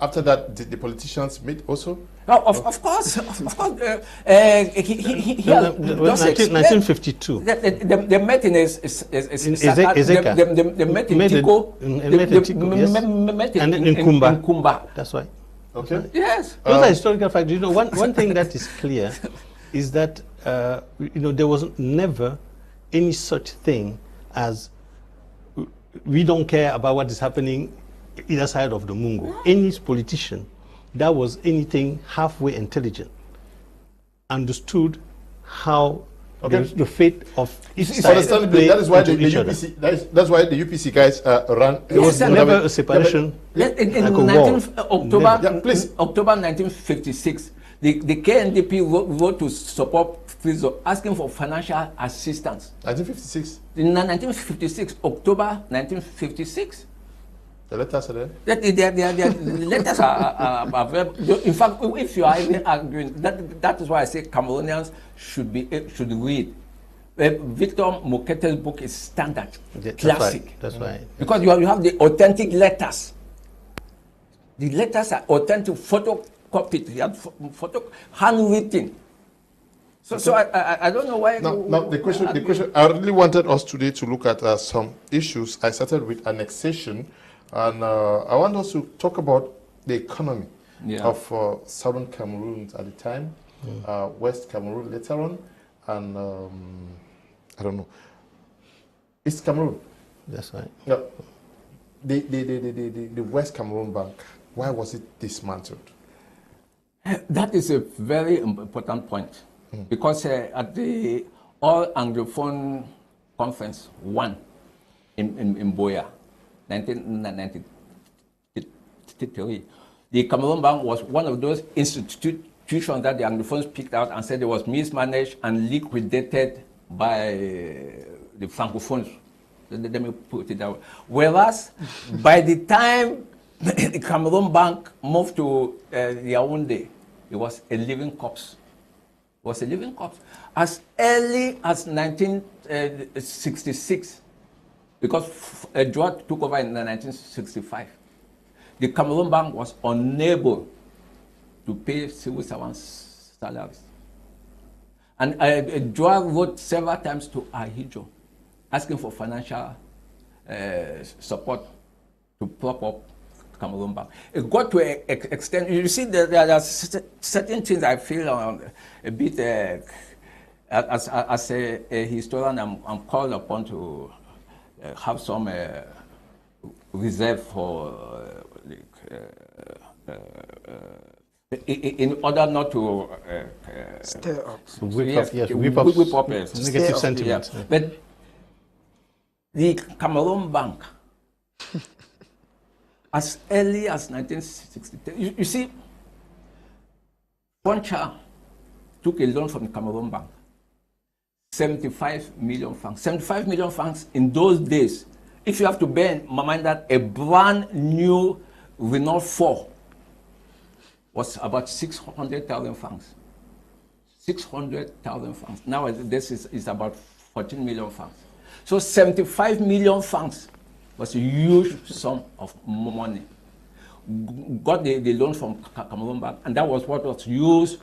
After that, did the politicians meet also? No, of course. 1952. They met in Ezeka. They met in Tiko. They met in Kumba. That's right. Okay. Yes. Those are historical facts. You know, one thing that is clear is that there was never any such thing as we don't care about what is happening either side of the Mungo. Any politician that was anything halfway intelligent understood how the fate of each side. Understandably, that is why the UPC. That's why the UPC guys ran. There was never a separation. In October 1956, the KNDP wrote to support Frizo, asking for financial assistance. 1956. In 1956, October 1956. The letters are there? The letters are available. In fact, if you are even arguing, that is why I say Cameroonians should read. Victor Mukete's book is standard, classic. That's right. Because you have the authentic letters. The letters are authentic, photocopied, you have handwritten. So I don't know why. Now the question. I really wanted us today to look at some issues. I started with annexation. And I want us to talk about the economy of Southern Cameroon at the time, West Cameroon later on, and I don't know, East Cameroon. That's right. Yeah. The West Cameroon Bank, why was it dismantled? That is a very important point. because at the All Anglophone Conference 1 in Boya, 1993, the Cameroon Bank was one of those institutions that the Anglophones picked out and said it was mismanaged and liquidated by the Francophones. Let me put it that way. Whereas, by the time the Cameroon Bank moved to Yaoundé, it was a living corpse. It was a living corpse. As early as 1966, because Edgard took over in 1965, the Cameroon Bank was unable to pay civil servants' salaries. And Edgard wrote several times to Ahijo, asking for financial support to prop up Cameroon Bank. It got to an extent, you see, there are certain things I feel a bit, as a historian, I'm called upon to have some reserve for, in order not to stir up. Whip up negative sentiments. Yeah. But the Cameroon Bank, as early as 1963, you see, Poncha took a loan from the Cameroon Bank, 75 million francs. 75 million francs in those days, if you have to bear in mind that a brand new Renault 4 was about 600,000 francs. 600,000 francs. Now this is about 14 million francs. So 75 million francs was a huge sum of money. Got the loan from Cameroon Bank, and that was what was used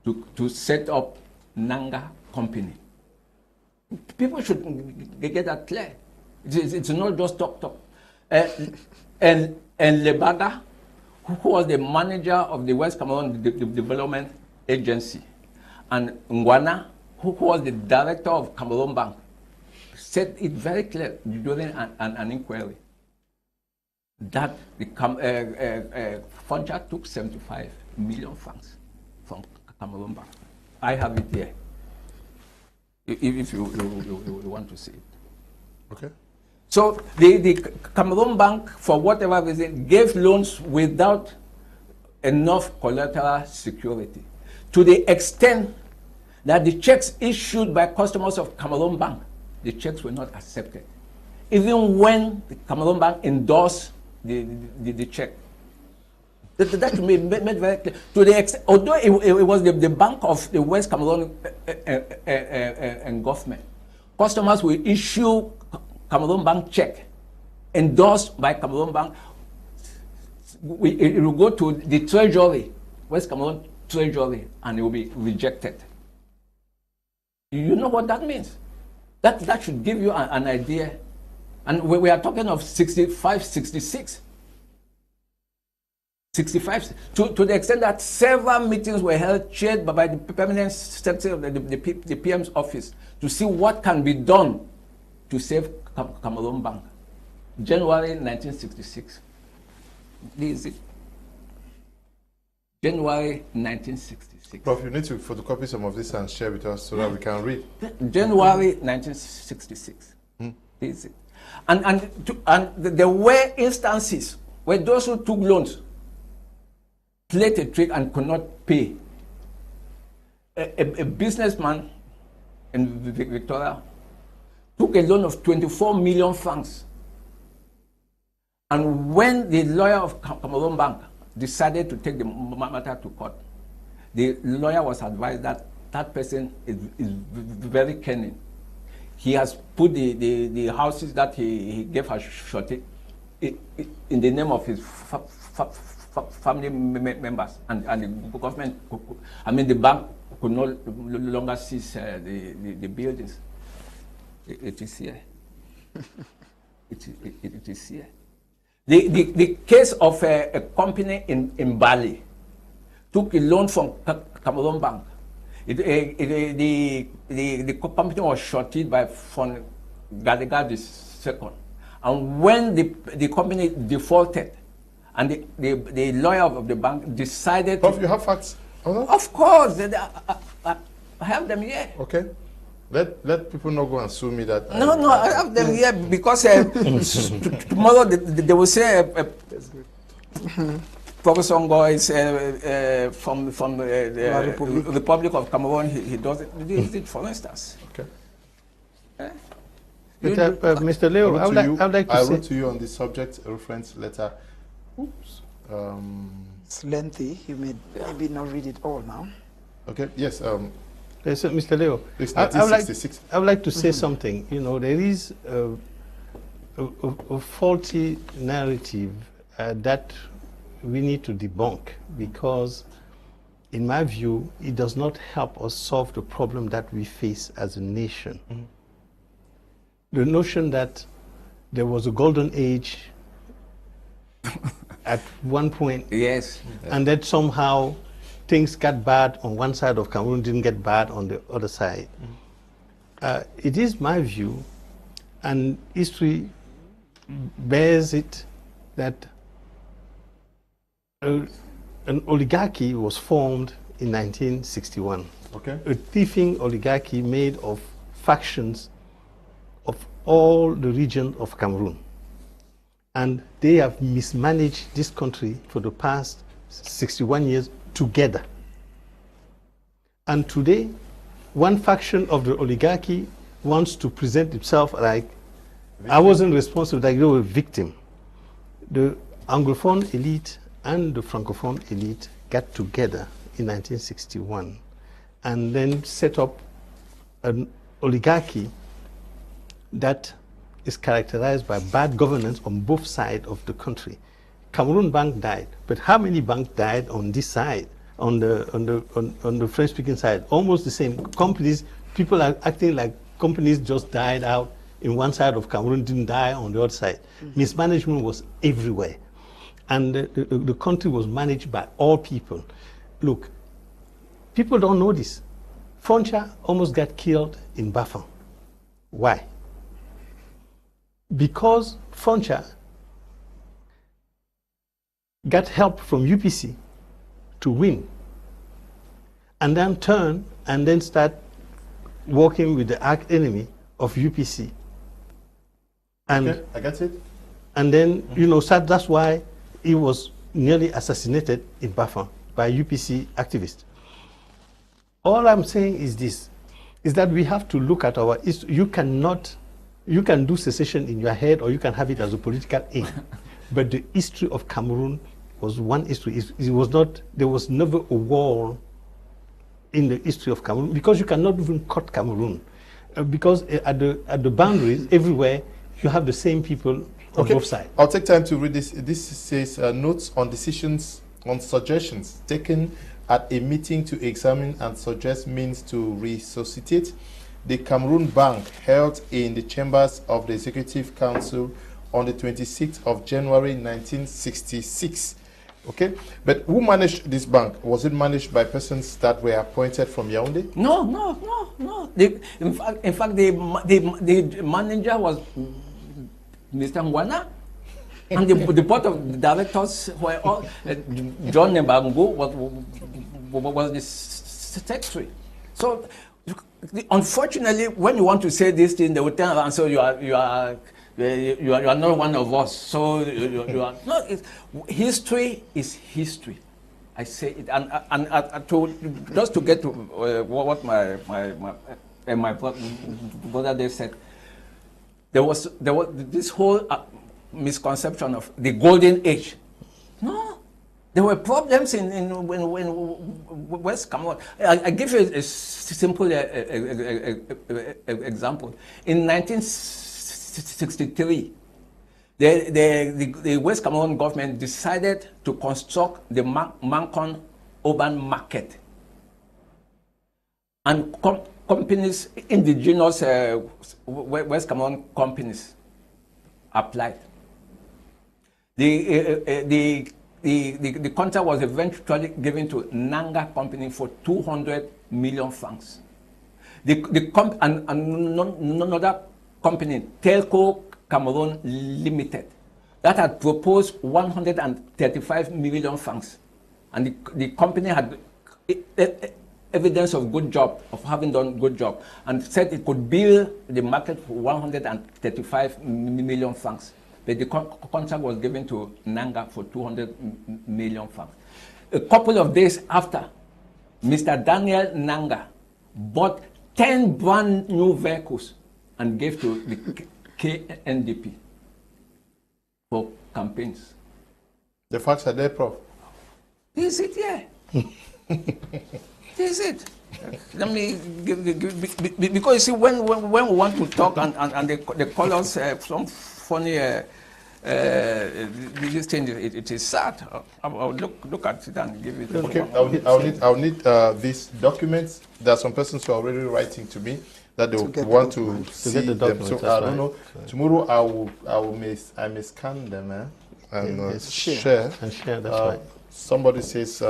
to set up Nanga Company. People should get that clear. It's not just talk. And Lebaga, who was the manager of the West Cameroon Development Agency, and Ngwana, who was the director of Cameroon Bank, said it very clear during an inquiry that the Foncha took 75 million francs from Cameroon Bank. I have it here, if you want to see it. Okay. So the Cameroon Bank, for whatever reason, gave loans without enough collateral security, to the extent that the checks issued by customers of Cameroon Bank, the checks were not accepted, even when the Cameroon Bank endorsed the check. That should be made very clear. To the extent, although it was the Bank of the West Cameroon and government, customers will issue Cameroon Bank check endorsed by Cameroon Bank. It will go to the Treasury, West Cameroon Treasury, and it will be rejected. You know what that means? That should give you an idea. And we are talking of 65, 66. 65, to the extent that several meetings were held, chaired by the permanent secretary of the PM's office, to see what can be done to save Cameroon Bank. January 1966. This is it. January 1966. Prof, you need to photocopy some of this and share with us so that we can read. January 1966. This is it. And there were instances where those who took loans played a trick and could not pay. A businessman in Victoria took a loan of 24 million francs. And when the lawyer of Cameroon Bank decided to take the matter to court, the lawyer was advised that that person is very cunning. He has put the houses that he gave her shorty in the name of his family members, and the government, the bank could no longer seize the buildings. It is here. It is here. The case of a company in Bali took a loan from Cameroon Bank. The company was shorted by from Edgard II. And when the company defaulted, and the lawyer of the bank decided... Prof, you have facts? Of course. I have them here. Okay. Let people not go and sue me that. No, I have them here because tomorrow they will say Professor Ngo is from the Republic of Cameroon. He does it, for instance. Okay. Mr. Leo, I would like to say... I wrote to you on the subject reference letter. Oops. It's lengthy. You may maybe not read it all now. Okay. Yes. Mr. Leo, it's I would like to say Mm-hmm. something. You know, there is a faulty narrative that we need to debunk, because in my view, it does not help us solve the problem that we face as a nation. Mm-hmm. The notion that there was a golden age at one point, Yes. and that somehow things got bad on one side of Cameroon, didn't get bad on the other side. It is my view, and history bears it, that an oligarchy was formed in 1961. Okay. A thieving oligarchy made of factions of all the region of Cameroon. And they have mismanaged this country for the past 61 years together. And today, one faction of the oligarchy wants to present itself like, I wasn't responsible, like they were a victim. The Anglophone elite and the Francophone elite got together in 1961 and then set up an oligarchy that is characterized by bad governance on both sides of the country. Cameroon Bank died, but how many banks died on this side, on the French-speaking side? Almost the same. Companies, people are acting like companies just died out in one side of Cameroon, didn't die on the other side. Mismanagement was everywhere. And the country was managed by all people. Look, people don't know this. Foncha almost got killed in Bafang. Why? Because Foncha got help from UPC to win, and then turn and then start working with the arch enemy of UPC. And Okay, I get it. And then, you know, so that's why he was nearly assassinated in Bafang by UPC activists. All I'm saying is this, is that we have to look at our, you can do secession in your head, or you can have it as a political aim. But the history of Cameroon was one history. It was not, there was never a war in the history of Cameroon, because you cannot even cut Cameroon. Because at the boundaries, everywhere, you have the same people on both sides. I'll take time to read this. This says, notes on decisions, on suggestions taken at a meeting to examine and suggest means to resuscitate the Cameroon Bank, held in the chambers of the Executive Council on the 26th of January 1966. Okay, but who managed this bank? Was it managed by persons that were appointed from Yaoundé? No. In fact, the manager was Mr. Ngwana, and the board of directors were all. John Nembango was the secretary. So, unfortunately, when you want to say this thing, they will turn around and say you are not one of us. So you are no. History is history. I say it, and just to get to what my brother there said. There was this whole misconception of the golden age. No, there were problems in West Cameroon. I give you a simple example. In 1963, the West Cameroon government decided to construct the Mancon urban market, and companies, indigenous West Cameroon companies, applied. The contract was eventually given to Nanga company for 200 million francs. Another company, Telco Cameroon Limited, that had proposed 135 million francs, and the company had evidence of good job, of having done good job, and said it could build the market for 135 million francs. But the contract was given to Nanga for 200 million francs. A couple of days after, Mr. Daniel Nanga bought 10 brand new vehicles and gave to the KNDP for campaigns. The facts are there, Prof. Is it? Yeah. Is it? Let me because you see, when we want to talk and they call us some funny this thing, it is sad. I'll look at it and give it. Okay, I'll need these documents. There are some persons who are already writing to me that they want to see them. So I don't know. Tomorrow I may scan them and share. And share. That's right. Somebody says.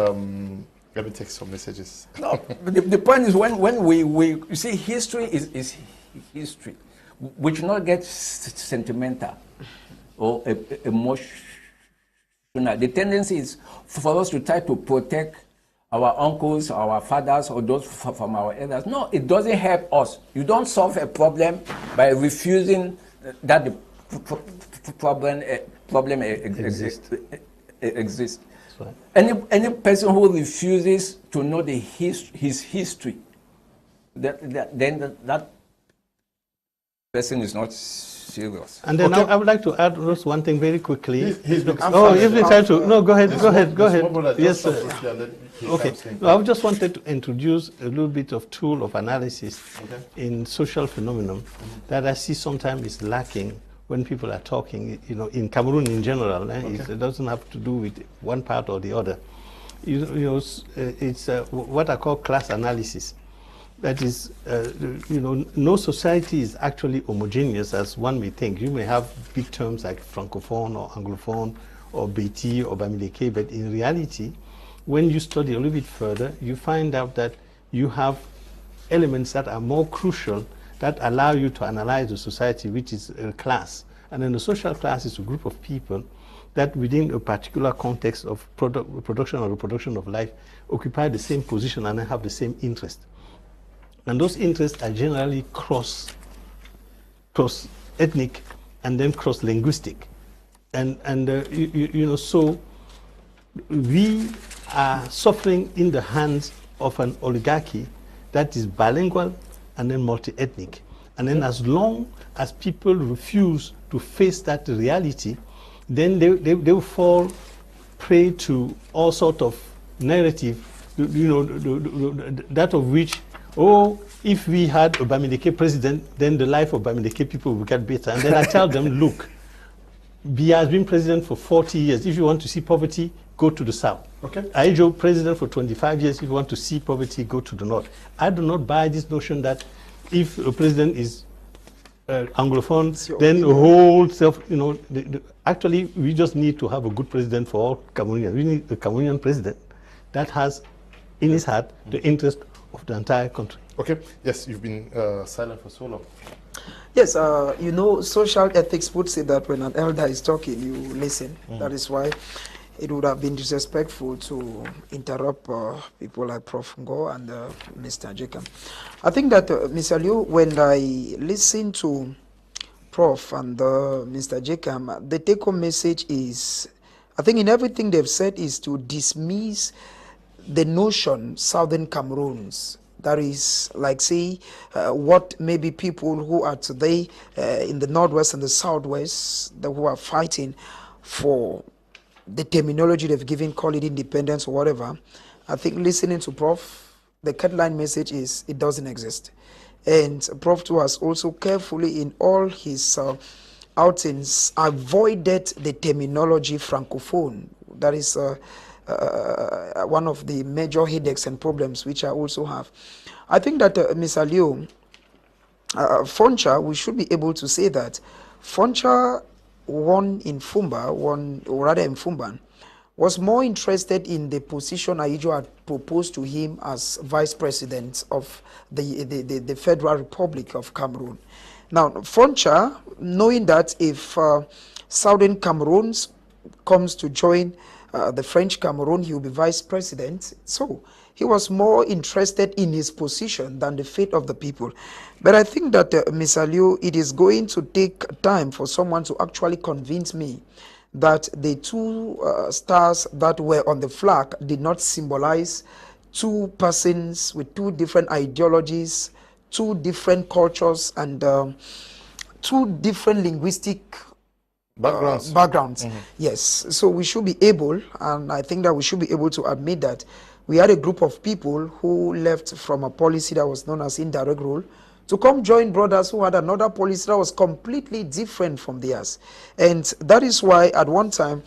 Let me take some messages. No, the point is when we you see, history is history. We should not get sentimental or emotional. The tendency is for us to try to protect our uncles, our fathers, or those from our elders. No, it doesn't help us. You don't solve a problem by refusing that the problem exists. Right. Any person who refuses to know his history, then that person is not serious. And then Okay. I would like to add just one thing very quickly. Go ahead. Yes, sir. Okay. Okay. No, I just wanted to introduce a little bit of tool of analysis in social phenomenon that I see sometimes is lacking when people are talking, in Cameroon in general. It doesn't have to do with one part or the other. It's what I call class analysis. That is, no society is actually homogeneous as one may think. You may have big terms like francophone or anglophone or Beti or Bamileke, but in reality, when you study a little bit further, you find out that you have elements that are more crucial that allow you to analyze the society, which is a class. And then the social class is a group of people that within a particular context of production or reproduction of life occupy the same position and have the same interest. And those interests are generally cross-ethnic and then cross-linguistic. So we are suffering in the hands of an oligarchy that is bilingual and then multi-ethnic. And then as long as people refuse to face that reality, then they will fall prey to all sorts of narrative, that of which, if we had a Bamileke president, then the life of Bamileke people will get better. And then I tell them, look, Biya has been president for 40 years. If you want to see poverty, go to the south. Okay. Aijo, president for 25 years. If you want to see poverty, go to the north. I do not buy this notion that if a president is Anglophone, then the whole self, actually, we just need to have a good president for all Cameroonians. We need a Cameroonian president that has in his heart the interest of the entire country. Okay. Yes, you've been silent for so long. Yes, social ethics would say that when an elder is talking, you listen. That is why it would have been disrespectful to interrupt people like Prof. Ngo and Mr. Djeukam. I think that, Mr. Liu, when I listen to Prof. and Mr. Djeukam, the take-home message is, I think in everything they've said is to dismiss the notion Southern Cameroons. That is, like, say, what maybe people who are today in the Northwest and the Southwest, who are fighting for the terminology they've given, call it independence or whatever. I think listening to Prof, the headline message is it doesn't exist. And Prof too has also carefully in all his outings avoided the terminology francophone. That is one of the major headaches and problems which I also have. I think that Mr. Liu, Foncha, we should be able to say that Foncha won in Fumba, was more interested in the position Aijo had proposed to him as vice president of the Federal Republic of Cameroon. Now, Foncha, knowing that if Southern Cameroons comes to join the French Cameroon, he will be vice president. So he was more interested in his position than the fate of the people. But I think that, Ms. Aliu, it is going to take time for someone to actually convince me that the two stars that were on the flag did not symbolize two persons with two different ideologies, two different cultures, and two different linguistic backgrounds. Yes, so we should be able, and I think that we should be able to admit that we had a group of people who left from a policy that was known as indirect rule to come join brothers who had another policy that was completely different from theirs. And that is why at one time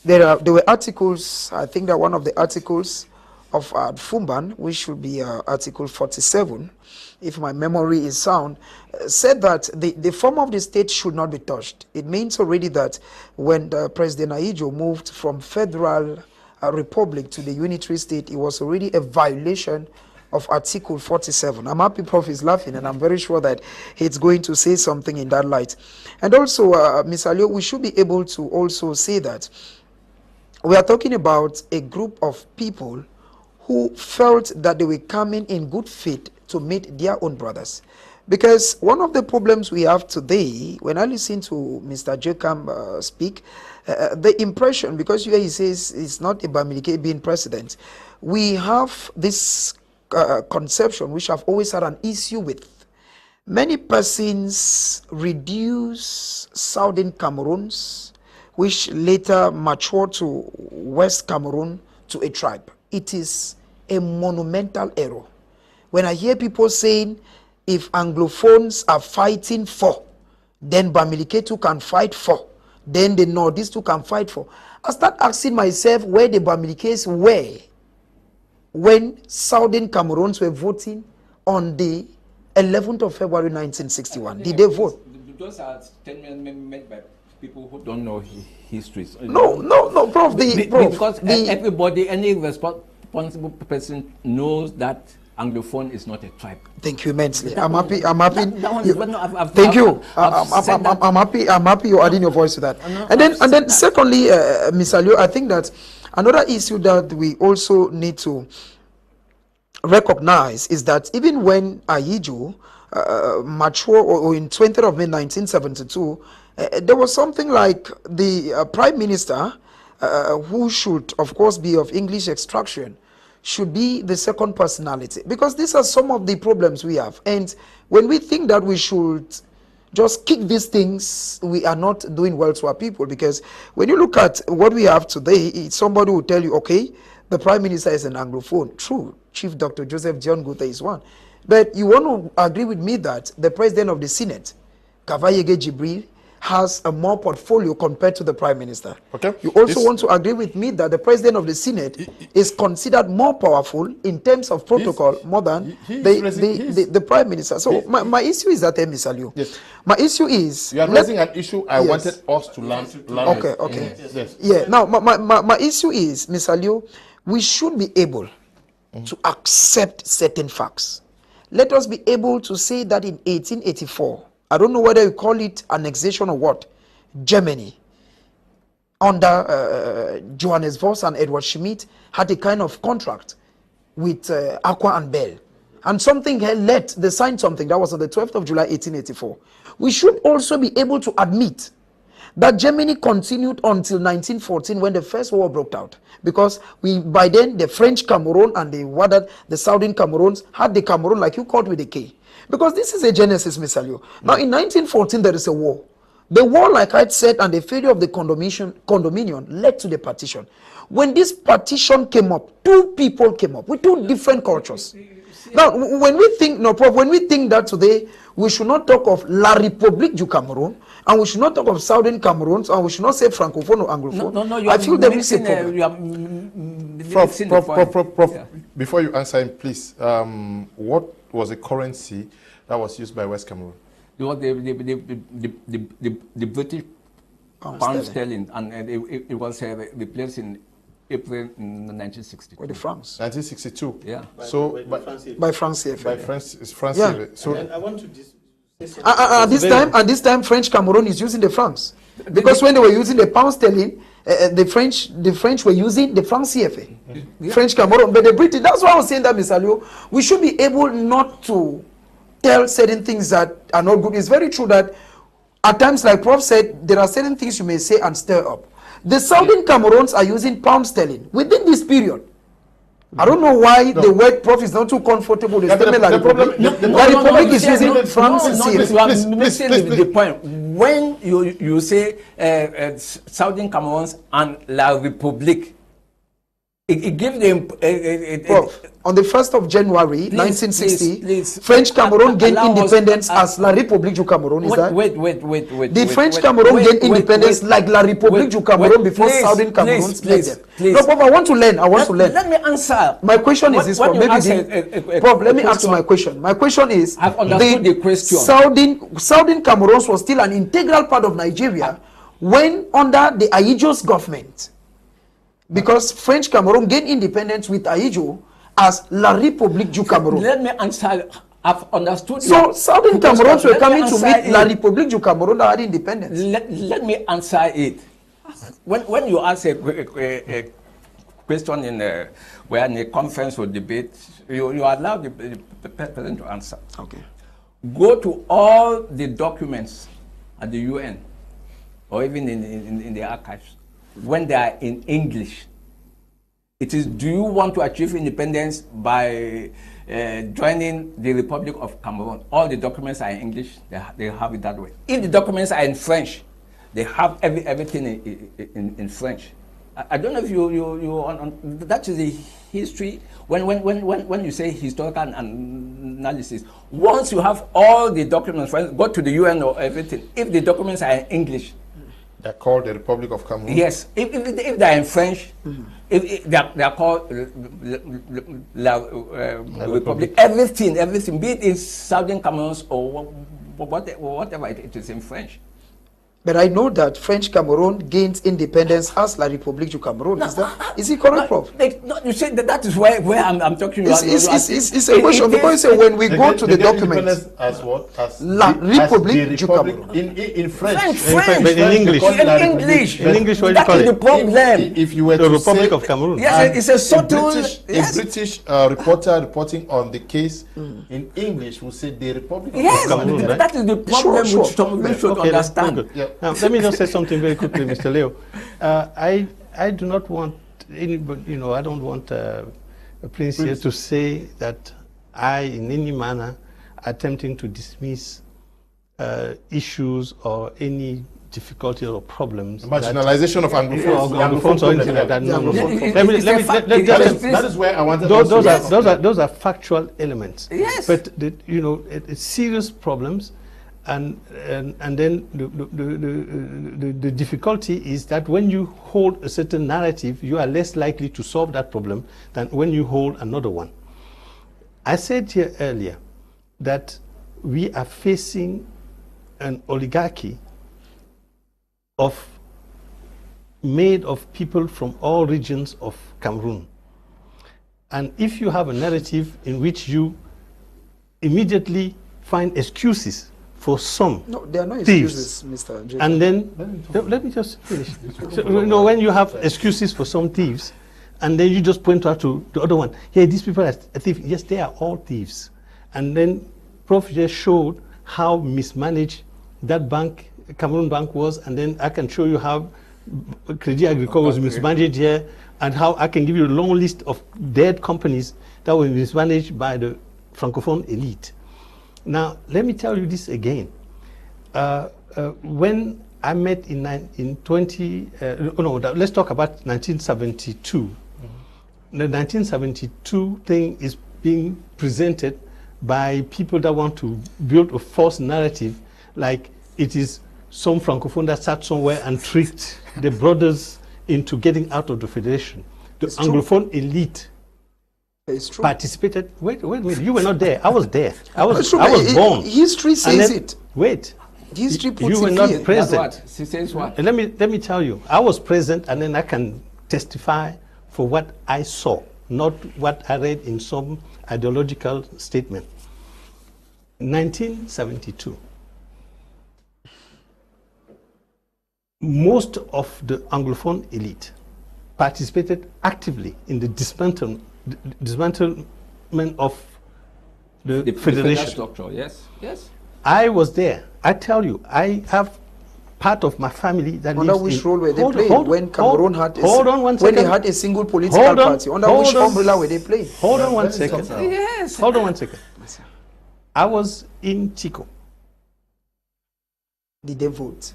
there were articles, I think that one of the articles of Fumban, which should be Article 47, if my memory is sound, said that the form of the state should not be touched. It means already that when President Ahidjo moved from federal republic to the unitary state, it was already a violation of Article 47. I'm happy Prof is laughing, and I'm very sure that he's going to say something in that light. And also, Ms. Aliu, we should be able to also say that we are talking about a group of people who felt that they were coming in good faith to meet their own brothers. Because one of the problems we have today, when I listen to Mr. Djeukam speak, the impression, because here he says it's not about Bamileke being president, we have this conception which I've always had an issue with. Many persons reduce Southern Cameroons, which later matured to West Cameroon, to a tribe. It is a monumental error. When I hear people saying, if Anglophones are fighting for, then Bamileke too can fight for, then the Nordists too can fight for, I start asking myself where the Bamilekes were when Southern Cameroons were voting on the 11th of February 1961. Did they vote? Those are statements made by people who don't know histories. No, Prof. Because everybody, any responsible person knows that Anglophone is not a tribe. Thank you immensely. I'm happy. I'm happy you're adding your voice to that. And then secondly, Ms. Aliu, I think that another issue that we also need to recognize is that even when Ahidjo matured, or in 20th of May 1972, there was something like the Prime Minister, who should, of course, be of English extraction, should be the second personality. Because these are some of the problems we have. And when we think that we should just kick these things, we are not doing well to our people. Because when you look at what we have today, it's somebody will tell you, okay, the Prime Minister is an Anglophone. True, Chief Dr. Joseph John Gute is one. But you want to agree with me that the President of the Senate, Kavayege Jibril, has a more portfolio compared to the Prime Minister. Okay. You also want to agree with me that the President of the Senate is considered more powerful in terms of protocol more than the Prime Minister. So my issue is that, Ms. Aliu. Yes. My issue is... You are raising an issue I wanted us to learn. Okay. Yes. Yeah. Now, my issue is, Ms. Aliu, we should be able to accept certain facts. Let us be able to say that in 1884, I don't know whether you call it annexation or what, Germany, under Johannes Voss and Edward Schmidt, had a kind of contract with Aqua and Bell. And something led, they signed something, that was on the 12th of July, 1884. We should also be able to admit that Germany continued until 1914 when the First War broke out. Because by then, the French Cameroon and the Southern Cameroons had the Cameroon, like you called with a K. Because this is a genesis, Ms. Aliu. Now, in 1914, there is a war. The war, like I said, and the failure of the condominium led to the partition. When this partition came up, two people came up with two different cultures. Now, when we think, Prof, when we think that today, we should not talk of La République du Cameroun, and we should not talk of Southern Cameroons, and we should not say Francophone or Anglophone. I feel there is a problem. Prof, yeah. Before you answer him, please, what was the currency that was used by West Cameroon? It was the British pound sterling, and it was replaced in April 1962. With the francs. 1962. Yeah. So by France CFA. By France, it's France yeah. CFA. So and I want to At this time, French Cameroon is using the francs. Because when they were using the pound sterling, the French were using the franc CFA. French Cameroon, but the British, that's why I was saying that, Mr. Leo, we should be able not to tell certain things that are not good. It's very true that at times, like Prof said, there are certain things you may say and stir up. The Southern Cameroons are using pound sterling within this period. I don't know why the word Prof is not too comfortable. The Republic is using francs. You are missing the point. When you say Southern Cameroons and La République, it gives them... on the 1st of January, 1960, French Cameroon gained independence as La République du Cameroun. Is that? Wait. The French Cameroon gained independence like La République du Cameroun before Southern Cameroon split them. No, Prof, I want to learn. Let me answer. My question is this, Prof. Prof, let me ask my question. My question is, I've understood the question. Southern Cameroon was still an integral part of Nigeria when under the Aïdjo's government. Because French Cameroon gained independence with Aïdjo as La République du Cameroun. Let me answer. I've understood. So Southern Cameroons were coming to meet La République du Cameroun that had independence. Let me answer it. When you ask a question in a conference or debate, you allow the president to answer. Okay. Go to all the documents at the UN or even in the archives when they are in English. It is, do you want to achieve independence by joining the Republic of Cameroon? All the documents are in English, they have it that way. If the documents are in French, they have everything in French. I don't know if you that is the history. When you say historical analysis, once you have all the documents, go to the UN or everything. If the documents are in English, they're called the Republic of Cameroon. Yes, if they're in French, if they are called La Republic. Everything, be it in Southern Cameroon or whatever it is in French. But I know that French Cameroon gained independence as La République du Cameroun. Is it correct, Prof? You say that is where I'm talking about. It's a question because you say when we go to the documents as what? As La République du Cameroun. In French. But in English. In English, what do you call it? The problem. If you were the to Republic say, of Cameroon. Yes, it's a subtle. A British reporter reporting on the case in English will say the Republic of Cameroon. Cameroon, right? That is the problem which some people should understand. Let me just say something very quickly, Mr. Leo. I do not want anybody, I don't want a prince here to say that I, in any manner, attempting to dismiss issues or any difficulty or problems. Marginalization of Anglophones or anything like that. No. That is where I wanted to those are factual elements. Yes. But it's serious problems. And then the difficulty is that when you hold a certain narrative, you are less likely to solve that problem than when you hold another one. I said here earlier that we are facing an oligarchy made of people from all regions of Cameroon. And if you have a narrative in which you immediately find excuses for some there are no thieves, excuses, Mr. Djeukam. and then let me just finish. So, when you have excuses for some thieves, and then you just point out to the other one, hey, these people are thieves. Yes, they are all thieves. And then Prof just showed how mismanaged that bank, Cameroon Bank, was, and then I can show you how Crédit Agricole was mismanaged here, and how I can give you a long list of dead companies that were mismanaged by the Francophone elite. Now, let me tell you this again. When I met let's talk about 1972. The 1972 thing is being presented by people that want to build a false narrative, like it is some Francophone that sat somewhere and tricked the brothers into getting out of the Federation. The Anglophone elite participated. Wait a minute, you were not there. I was there. I was born. History says it. Wait. History puts you were not present. She says what? Let me tell you. I was present, and then I can testify for what I saw, not what I read in some ideological statement. 1972, most of the Anglophone elite participated actively in the dismantlement of the federation. Structure, yes, yes. I was there. I tell you, I have part of my family that under lives which in, role were they playing when Cameroon had when they had a single political party? Under which umbrella were they playing? Hold on one second. Yes. Hold on one second. I was in Chico. Did they vote?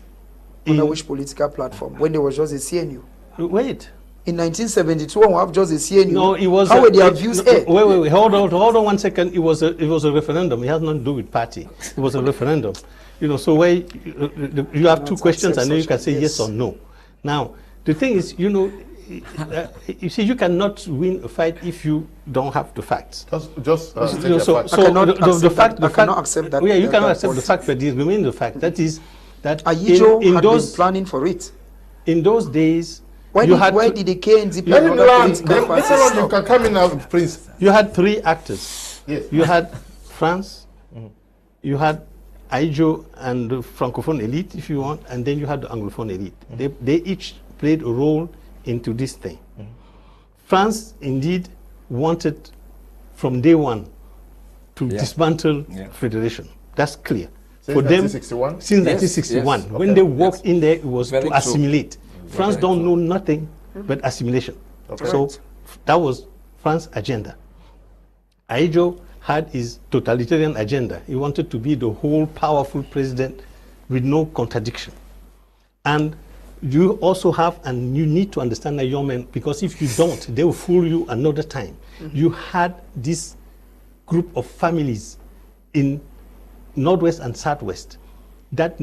Under which political platform? When there was just a CNU? Wait. In 1972, when we have just a CNU, no, it was how were their views aired? Wait, hold on one second. It was a referendum. It has nothing to do with party. It was a referendum. You know, so where you have two questions and then you can say yes or no. Now, the thing is, you know, you see, you cannot win a fight if you don't have the facts. Just you know, so the fact, I cannot accept that. Yeah, you cannot accept the fact, but it remains the fact. That is that Ayijo had been planning for it. In those days, why did the KNZP and other political parties? You can come in now, Prince. You had three actors. Yes. You had France, you had Ayijo and the Francophone elite, if you want, and then you had the Anglophone elite. They each played a role into this thing. France, indeed, wanted from day one to dismantle federation. That's clear. Since For them, 1961? since 1961, yes. when they walked in there, it was Very to true. assimilate. France don't know nothing but assimilation. So that was France's agenda. Ayijo had his totalitarian agenda. He wanted to be the whole powerful president with no contradiction. And you also have, and you need to understand that, young men, because if you don't, they will fool you another time. You had this group of families in Northwest and Southwest, that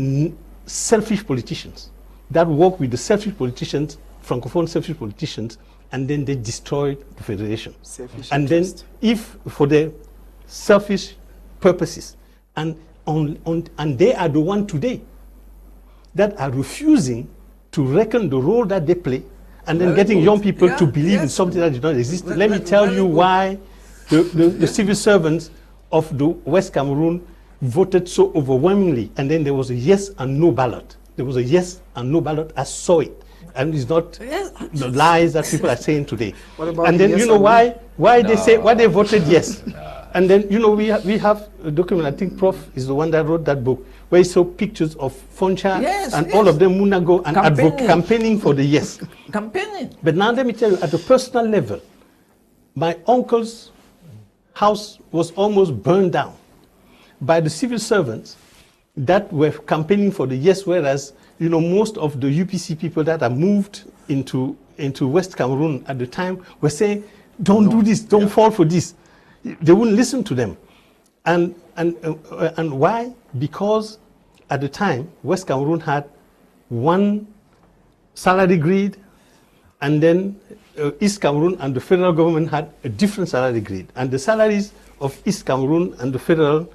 selfish politicians, that work with the selfish politicians, Francophone selfish politicians, and then they destroyed the federation. Selfish and interest. then, if for their selfish purposes, and they are the one today that are refusing to reckon the role that they play, and then getting young people to believe in something that did not exist. Let me tell you why the civil servants of the West Cameroon voted so overwhelmingly, and then there was a yes and no ballot. There was a yes and no ballot. I saw it, and it's not the lies that people are saying today. And then, you know, why they say why they voted yes. And then, you know, we have a document. I think Prof is the one that wrote that book, where he saw pictures of Foncha and all of them Munago and campaigning for the yes. Campaigning. But now let me tell you, at the personal level, my uncle's house was almost burned down by the civil servants that were campaigning for the yes, whereas, you know, most of the UPC people that are moved into West Cameroon at the time were saying, don't do this, don't fall for this. They wouldn't listen to them. And why? Because at the time, West Cameroon had one salary grid, and then East Cameroon and the federal government had a different salary grid. And the salaries of East Cameroon and the federal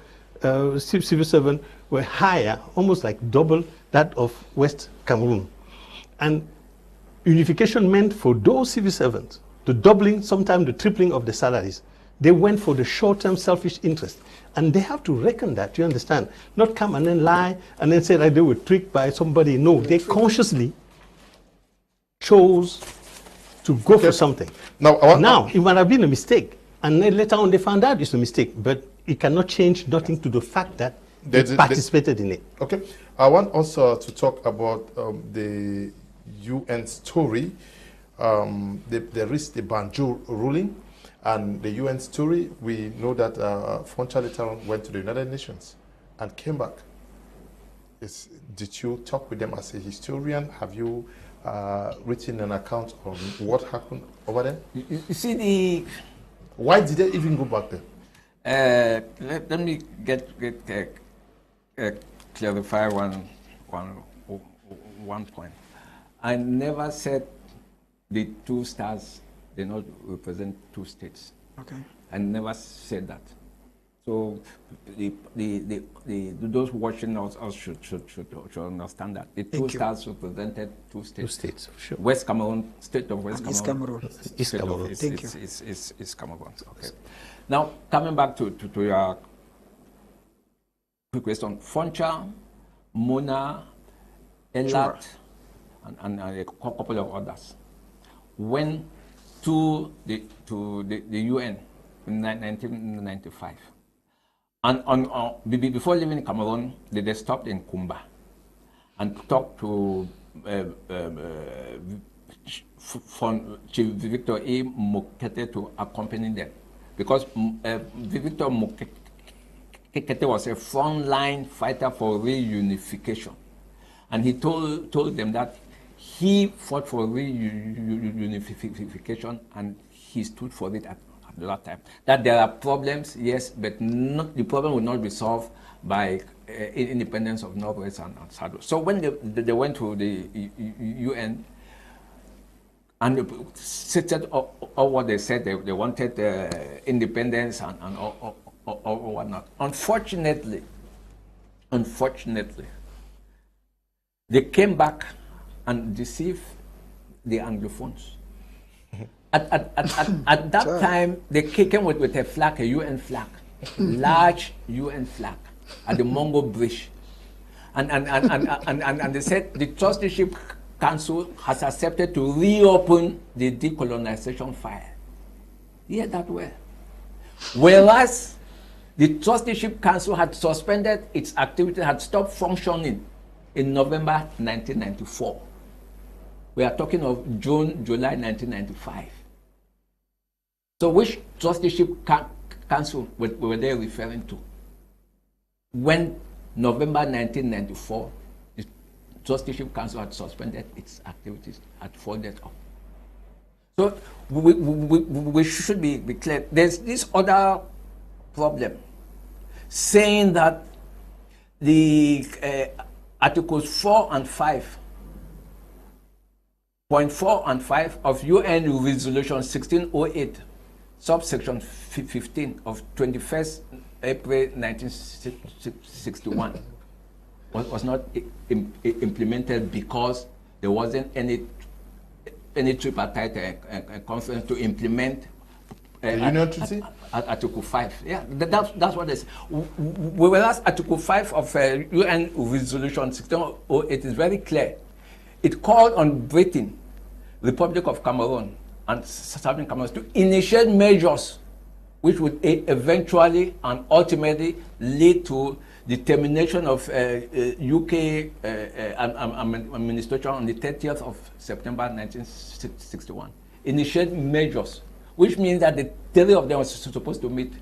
civil servant were higher, almost like double that of West Cameroon. And unification meant for those civil servants, the doubling, sometimes the tripling of the salaries. They went for the short-term selfish interest. And they have to reckon that, you understand? Not come and then lie and then say that they were tricked by somebody. No, they consciously chose to go for something. Now, it might have been a mistake. And then later on they found out it's a mistake. But it cannot change nothing to the fact that they participated in it. Okay. I want also to talk about the UN story. There is the Banjul ruling. And the UN story, we know that Foncha later on went to the United Nations and came back. Did you talk with them as a historian? Have you written an account on what happened over there? You see, why did they even go back there? Let me clarify one point. I never said the two stars they not represent two states. Okay. I never said that. So those watching us should understand that. The two stars represented two states. Two states, for sure. West Cameroon, state of West East Cameroon. East Cameroon. Thank you. East Cameroon. Okay. Now, coming back to your question. Foncha, Mona, Elat, and a couple of others went to the UN in 1995. And before leaving Cameroon, they stopped in Kumba and talked to Chief Victor A. Mukage to accompany them, because Victor Mukage was a frontline fighter for reunification, and he told them that he fought for reunification and he stood for it at that time. That there are problems, yes, but the problem will not be solved by independence of Northwest and South. So when they went to the UN and said all what they said, they wanted independence and all whatnot. Unfortunately, they came back and deceived the Anglophones. At that time, they came with a flag, a UN flag, large UN flag at the Mongo Bridge. And they said the Trusteeship Council has accepted to reopen the decolonization file. Yeah, that way. Whereas the Trusteeship Council had suspended its activity, had stopped functioning in November 1994. We are talking of June, July 1995. So which Trusteeship Council were they referring to? When November 1994, the Trusteeship Council had suspended its activities, had folded up. So we should be clear. There's this other problem, saying that the Articles 4 and 5, point 4 and 5 of UN Resolution 1608, subsection 15 of 21st April 1961 was not implemented because there wasn't any tripartite conference to implement Article 5. Yeah, that's what it is. Whereas Article 5 of UN Resolution 1608 is very clear. It called on Britain, Republic of Cameroon, and Southern Cameroon to initiate measures which would eventually and ultimately lead to the termination of UK administration on the 30th of September 1961. Initiate measures, which means that the three of them were supposed to meet.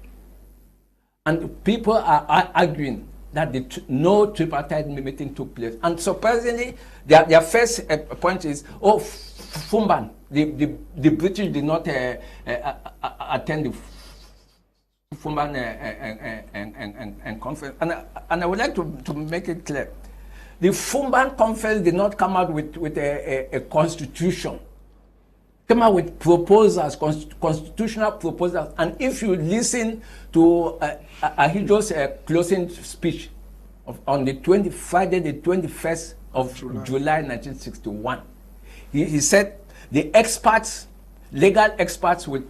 And people are arguing that no tripartite meeting took place. And surprisingly, their first point is, Fumban, the British did not attend the Fumban conference. And I would like to make it clear. The Fumban conference did not come out with a constitution. Came out with proposals, constitutional proposals. And if you listen to Ahidjo's closing speech on Friday the 21st of July 1961, he said the experts, legal experts will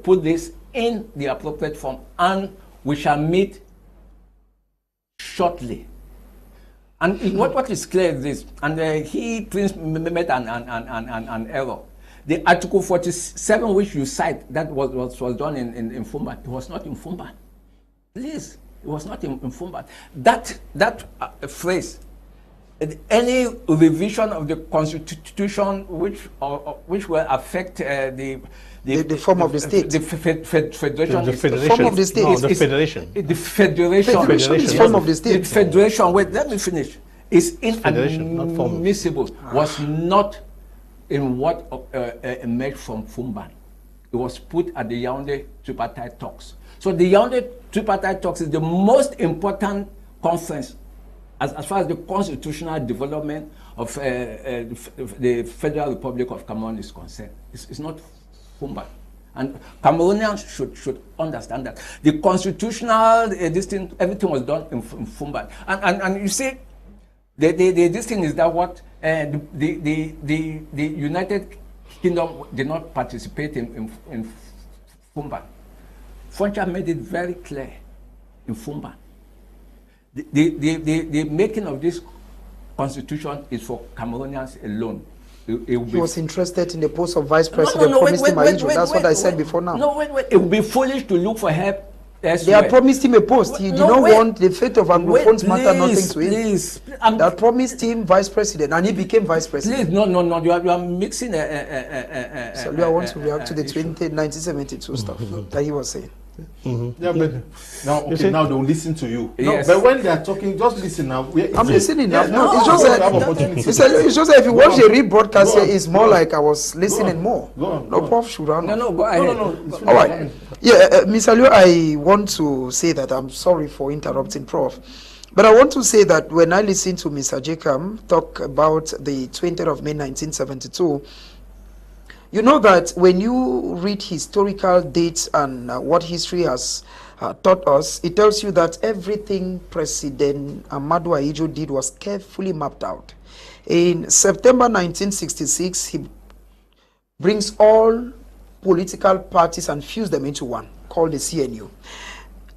put this in the appropriate form, and we shall meet shortly. And what is clear is this, and he made an error. The Article 47, which you cite, that was done in Fumban, it was not in Fumban. Please, it was not in Fumban. That phrase, any revision of the Constitution which will affect the form of the state. The federation. The federation. Form of the state. No, the federation. The federation. Is form of the state. The federation. Wait, let me finish. Is inadmissible. Was not in what emerged from Fumban. It was put at the Yaoundé tripartite talks. So the Yaoundé tripartite talks is the most important conference as far as the constitutional development of the Federal Republic of Cameroon is concerned. It's not Fumban. And Cameroonians should understand that. The constitutional, everything was done in Fumban. And you see, this thing is that what the United Kingdom did not participate in Fumban. Foncha made it very clear in Fumban the making of this constitution is for Cameroonians alone. He was interested in the post of vice president. Promised him That's what I said before now. No, wait. It would be foolish to look for help elsewhere. They had promised him a post. He did not want the fate of Anglophones matter nothing to him. Please. That promised him vice president, and he became vice president. Please, no. You are mixing So I want to react to the 1972 stuff that he was saying. Yeah, but now they'll listen to you. Yes. No, but when they are talking, just listen now. I'm listening now. Yeah, it's just that if you watch the rebroadcast here, it's more like I was listening more. Prof should run. No, go ahead. No. All right. Yeah, Mr. Liu, I want to say that I'm sorry for interrupting Prof. But I want to say that when I listen to Mr. Djeukam talk about the 20th of May 1972, you know that when you read historical dates and what history has taught us, it tells you that everything President Amadou Ahidjo did was carefully mapped out. In September 1966, he brings all political parties and fuse them into one, called the CNU.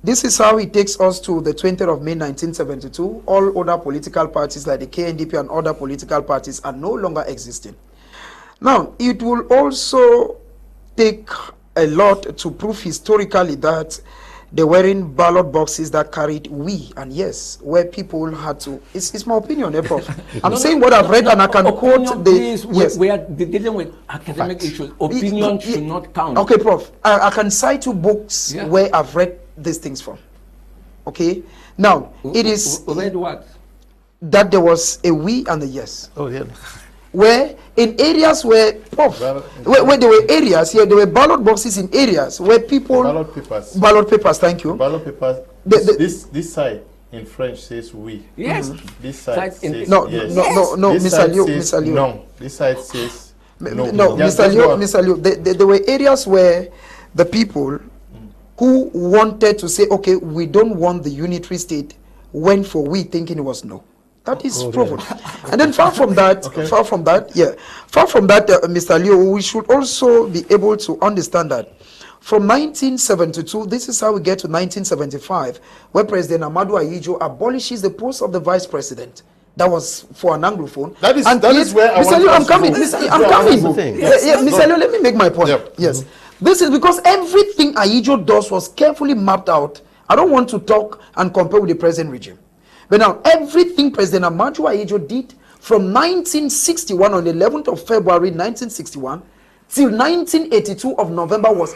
This is how it takes us to the 20th of May 1972. All other political parties like the KNDP and other political parties are no longer existing. Now, it will also take a lot to prove historically that there weren't ballot boxes that carried we and yes, where people had to. It's my opinion, Prof. I'm saying what I've read and I can quote the. Yes. We are dealing with academic issues. Opinion should not count. Okay, Prof. I can cite you books where I've read these things from. Okay? Now, it is. Read what? That there was a we and a yes. Oh, yeah. Where in areas where, where there were areas here, there were ballot boxes in areas where people ballot papers. Thank you. Ballot papers. This side in French says we. Yes. This side says no. yes. No. Mr. Liu. No. This side says no. No, Mr. Liu. There were areas where the people who wanted to say, okay, we don't want the unitary state, went for we, thinking it was no. That is proven. And then far from that, Mr. Liu, we should also be able to understand that from 1972, this is how we get to 1975, where President Amadou Ahidjo abolishes the post of the vice president. That was for an Anglophone. That is where Mr. Liu, I'm coming. Mr. Liu, let me make my point. Yep. Yes. This is because everything Ahidjo does was carefully mapped out. I don't want to talk and compare with the present regime. But now, everything President Amadou Ahidjo did from 1961, on the 11th of February 1961, till 1982 of November was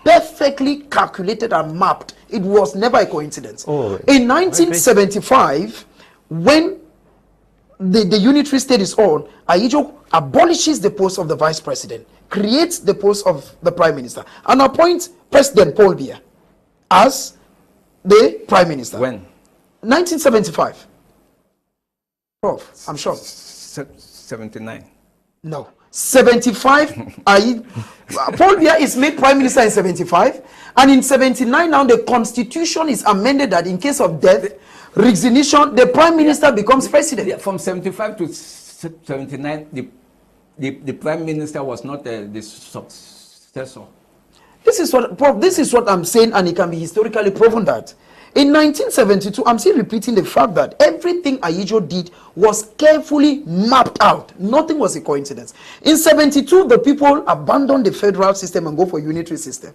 perfectly calculated and mapped. It was never a coincidence. In 1975, when the unitary state is on, Ahidjo abolishes the post of the vice president, creates the post of the prime minister, and appoints President Paul Biya as the prime minister. When? 1975. Prof, I'm sure. 79. No. 75. Paul Biya is made prime minister in 75. And in 79 now the constitution is amended that in case of death, resignation, the prime minister becomes president. Yeah, from 75 to 79, the prime minister was not the successor. This is what I'm saying, and it can be historically proven that. In 1972, I'm still repeating the fact that everything Ahidjo did was carefully mapped out. Nothing was a coincidence. In 72, the people abandoned the federal system and go for a unitary system.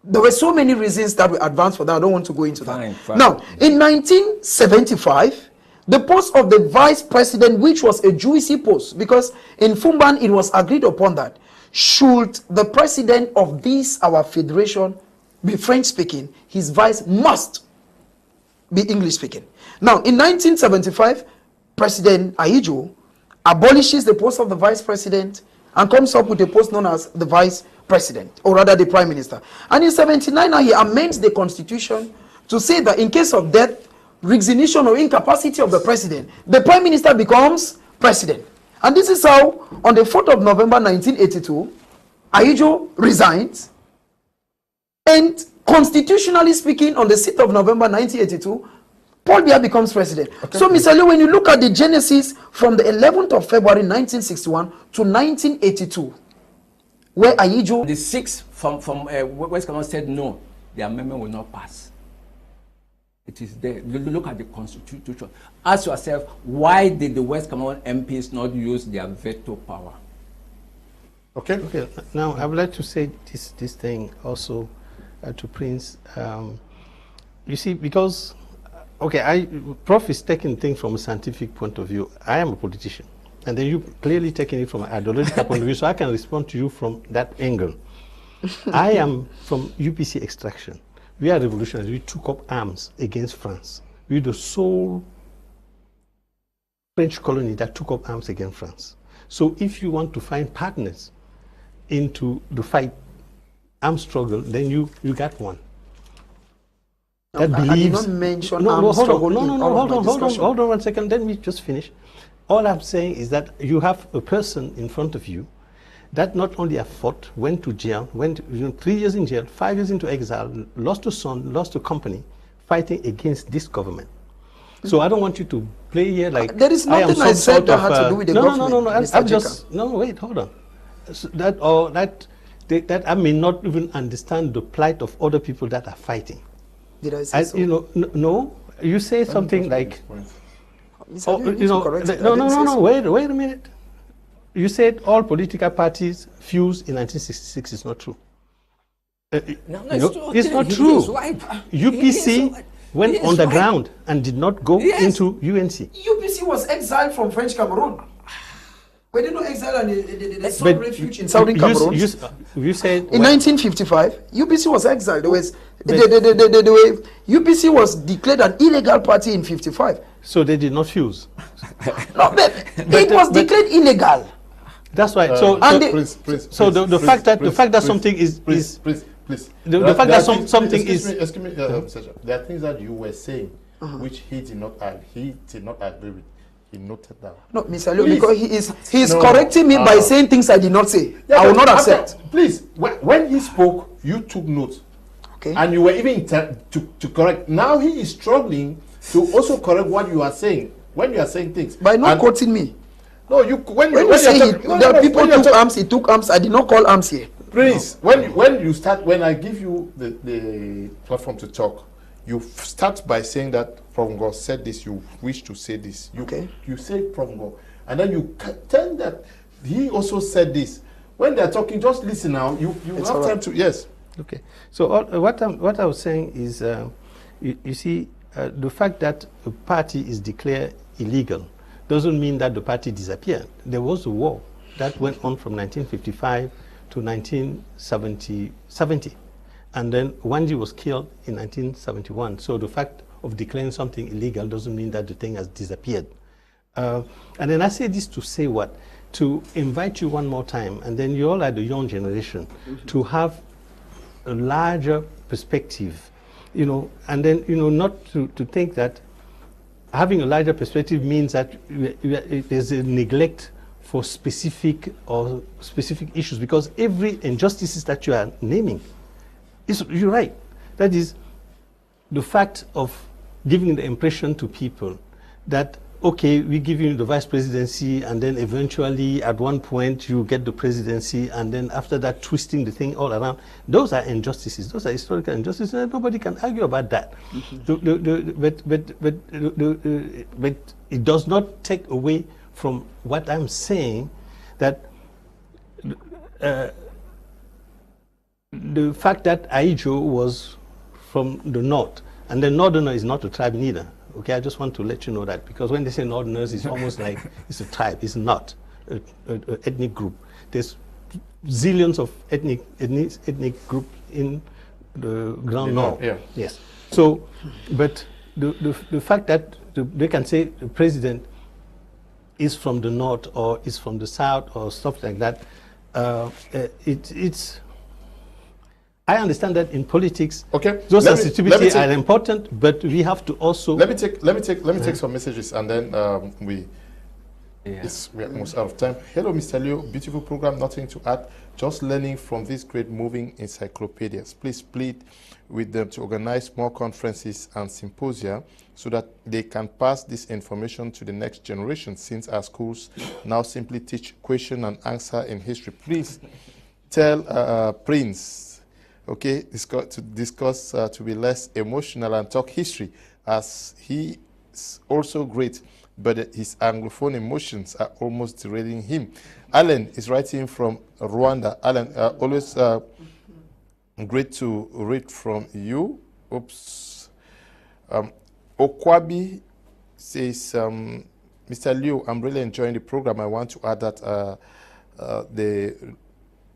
There were so many reasons that we advanced for that. I don't want to go into that. Fine. Now, in 1975, the post of the vice president, which was a juicy post, because in Fumban it was agreed upon that should the president of this, our federation, be French speaking, his vice must be English speaking. Now, in 1975, President Ahidjo abolishes the post of the vice president and comes up with a post known as the vice president, or rather the prime minister. And in 79, now he amends the constitution to say that in case of death, resignation or incapacity of the president, the prime minister becomes president. And this is how, on the 4th of November 1982, Ahidjo resigns, and constitutionally speaking, on the 6th of November 1982, Paul Biya becomes president. Okay. So, Mr. Liu, when you look at the genesis from the 11th of February 1961 to 1982, where Ahidjo... The 6th from West Cameroon said no, the amendment will not pass. It is there. Look at the Constitution. Ask yourself, why did the West Cameroon MPs not use their veto power? Okay. Okay. Now, I would like to say this thing also to Prince. You see, because, okay, Prof is taking things from a scientific point of view. I am a politician. And then you clearly taking it from an ideological point of view, so I can respond to you from that angle. I am from UPC extraction. We are revolutionaries. We took up arms against France. We're the sole French colony that took up arms against France. So if you want to find partners into the fight, armed struggle, then you got one. No, that believes. I did not mention armed struggle. Hold on 1 second. Let me just finish. All I'm saying is that you have a person in front of you that not only have fought, went to jail, went 3 years in jail, 5 years into exile, lost a son, lost a company, fighting against this government. So I don't want you to play here like there is nothing I said that had to do with the government. Wait, hold on. So that I may not even understand the plight of other people that are fighting. Did I say so? No. You say something like, wait a minute. You said all political parties fused in 1966 is not true. It's not true. UPC went underground and did not go into UNC. UPC was exiled from French Cameroon. Were they not exiled and they sought refuge in Southern Cameroon? You said in 1955, UPC was exiled. UPC was declared an illegal party in 55. So they did not fuse. No, it was declared illegal. That's right. The fact that something is please. The fact that something is. Excuse me, there are things that you were saying which he did not agree with. He noted that. No, Mr. Leo, because he is correcting me by saying things I did not say. Yeah, I will not accept. Please, when he spoke, you took notes. Okay. And you were even to correct. Now he is struggling to also correct what you are saying when you are saying things. By not quoting me. No, when you say people took arms, he took arms. I did not call arms here. Please, when I give you the platform to talk, you start by saying that Prof God said this, you wish to say this. You say Prof God, and then you tell that he also said this. When they're talking, just listen now. You have time to, yes. Okay. So what I was saying is, you see, the fact that a party is declared illegal doesn't mean that the party disappeared. There was a war that went on from 1955 to 1970. And then Wandi was killed in 1971. So the fact of declaring something illegal doesn't mean that the thing has disappeared. And then I say this to say what? To invite you one more time, and then you all are the young generation, to have a larger perspective, and then, not to think that having a larger perspective means that there's a neglect for specific issues, because every injustices that you are naming, you're right. That is the fact of giving the impression to people that, okay, we give you the vice presidency, and then eventually at one point you get the presidency, and then after that twisting the thing all around. Those are injustices. Those are historical injustices, and nobody can argue about that. But it does not take away from what I'm saying, that the fact that Aijo was from the north, and the northerner is not a tribe neither. Okay, I just want to let you know that, because when they say northerners, it's almost like it's a tribe. It's not an ethnic group. There's zillions of ethnic groups in the ground north. Yeah. Yes. So, but the fact that they can say the president is from the north or is from the south or stuff like that, it's. I understand that in politics, those sensitivities are important, but we have to also. Let me take some messages, and then we're almost out of time. Hello, Mr. Leo. Beautiful program. Nothing to add. Just learning from these great moving encyclopedias. Please plead with them to organize more conferences and symposia so that they can pass this information to the next generation, since our schools now simply teach question and answer in history. Please tell Prince, okay, to discuss to be less emotional and talk history as he is also great, but his Anglophone emotions are almost derailing him. Alan is writing from Rwanda. Alan, always great to read from you. Oops. Okwabi says, Mr. Liu, I'm really enjoying the program. I want to add that the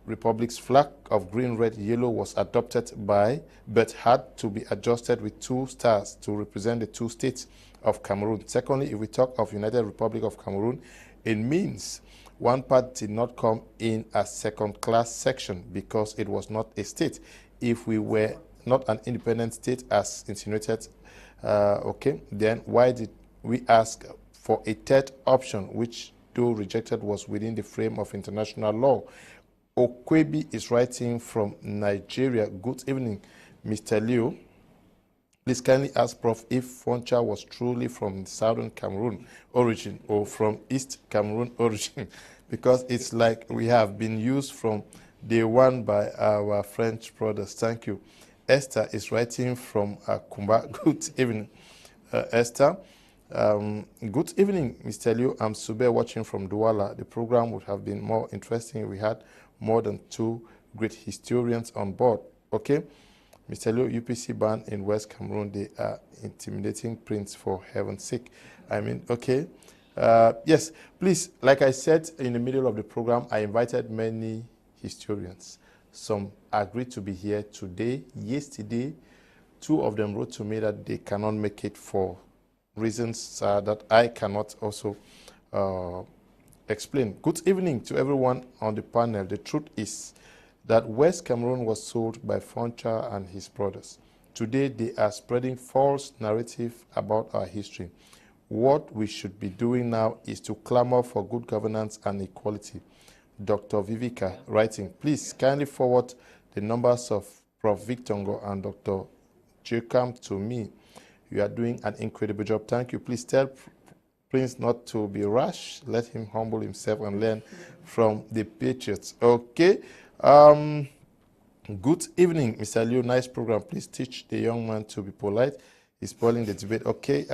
Republic's flag of green, red, yellow was adopted by, but had to be adjusted with 2 stars to represent the 2 states of Cameroon. Secondly, if we talk of United Republic of Cameroon, it means one part did not come in as second-class section because it was not a state. If we were not an independent state as insinuated, okay, then why did we ask for a third option, which though rejected was within the frame of international law? Okwebi is writing from Nigeria. Good evening, Mr. Liu. Please kindly ask Prof if Foncha was truly from Southern Cameroon origin or from East Cameroon origin, because it's like we have been used from day one by our French brothers. Thank you. Esther is writing from Kumba. Good evening, Esther. Good evening, Mr. Liu. I'm Sube watching from Douala. The program would have been more interesting if we had more than 2 great historians on board. Okay, Mr. Liu, UPC ban in West Cameroon, they are intimidating Prince, for heaven's sake. I mean, okay. Yes, please, like I said in the middle of the program, I invited many historians. Some agreed to be here today. Yesterday, 2 of them wrote to me that they cannot make it for reasons that I cannot also explain. Good evening to everyone on the panel. The truth is that West Cameroon was sold by Foncha and his brothers. Today, they are spreading false narrative about our history. What we should be doing now is to clamor for good governance and equality. Dr. Vivica writing, please kindly forward the numbers of Prof. Victongo and Dr. Djeukam to me. You are doing an incredible job. Thank you. Please tell Prince not to be rash. Let him humble himself and learn from the patriots. Okay. Good evening, Mr. Liu. Nice program. Please teach the young man to be polite. He's spoiling the debate. Okay.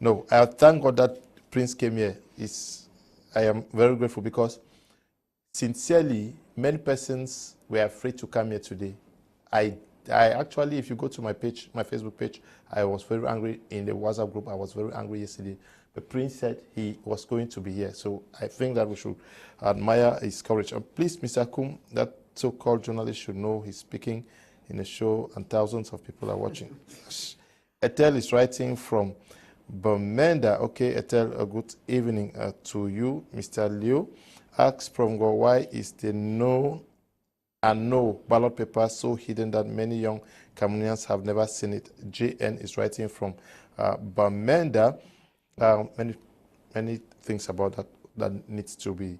No, I thank God that Prince came here. I am very grateful because sincerely, many persons were afraid to come here today. I actually, if you go to my page, my Facebook page, I was very angry in the WhatsApp group. I was very angry yesterday. But Prince said he was going to be here. So I think that we should admire his courage. Please, Mr. Kum, that so-called journalist should know he's speaking in a show and thousands of people are watching. Etel is writing from Bamenda. Okay, Etel, a good evening to you. Mr. Liu asks from Go, why is the no ballot paper so hidden that many young Cameroonians have never seen it? JN is writing from Bamenda. Many things about that needs to be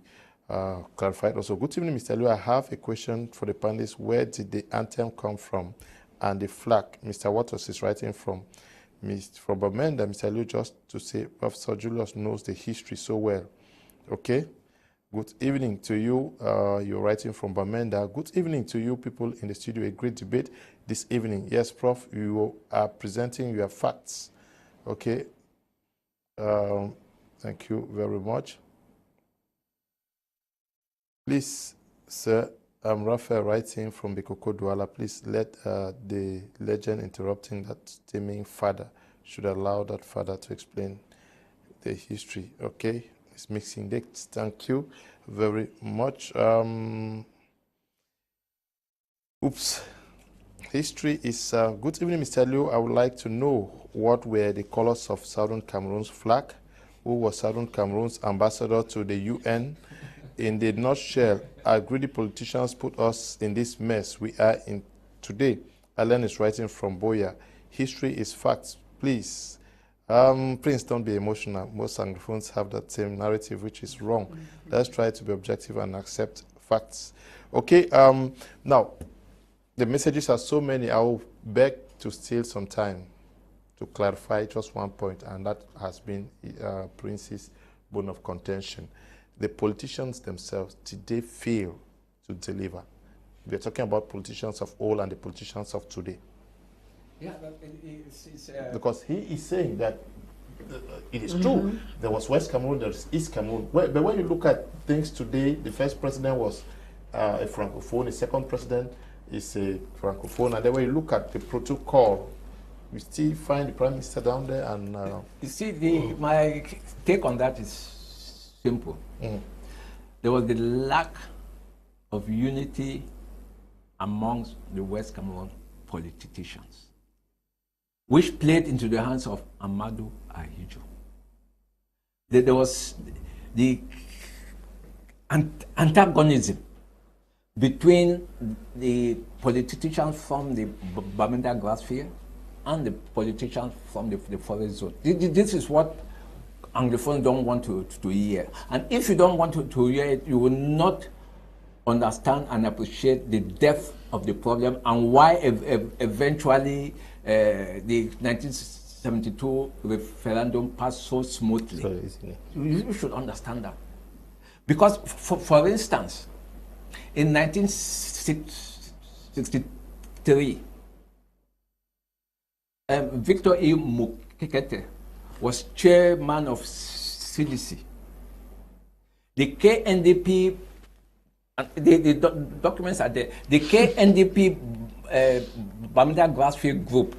clarified. Also, good evening, Mr. Liu. I have a question for the panelists. Where did the anthem come from and the flag? Mr. Waters is writing from Bamenda. Mr. Liu, just to say, Professor Julius knows the history so well. Okay. Good evening to you. You're writing from Bamenda. Good evening to you people in the studio. A great debate this evening. Yes, Prof, you are presenting your facts. Okay. Thank you very much. Please, sir, I'm Raphael writing from Bikoko Douala. Please let the legend interrupting that steaming father should allow that father to explain the history. Okay. It's mixing dates. Thank you very much. History is good evening, Mr. Liu. I would like to know what were the colors of Southern Cameroon's flag? Who was Southern Cameroon's ambassador to the UN? In the nutshell, our greedy politicians put us in this mess we are in today. Alan is writing from Boya. History is facts. Please. Prince, don't be emotional. Most Anglophones have that same narrative, which is wrong. Let's try to be objective and accept facts. Okay, now, the messages are so many. I will beg to steal some time to clarify just one point, and that has been Prince's bone of contention. The politicians themselves, did they fail to deliver? We're talking about politicians of old and the politicians of today. Yeah, but it's Because he is saying that it is true. There was West Cameroon, there is East Cameroon. But when you look at things today, the first president was a Francophone, the second president is a Francophone, and then when you look at the protocol, we still find the Prime Minister down there. And you see, my take on that is simple. There was the lack of unity amongst the West Cameroon politicians, which played into the hands of Amadou Ahidjo. There was the antagonism between the politicians from the Bamenda Grassfield and the politicians from the forest zone. This is what Anglophones don't want to hear. And if you don't want to hear it, you will not understand and appreciate the depth of the problem and why eventually the 1972 referendum passed so smoothly. So easily. You should understand that. Because, for instance, in 1963, Victor E. Mukage was chairman of CDC. The KNDP, the documents are there, the KNDP Bamenda Grassfield group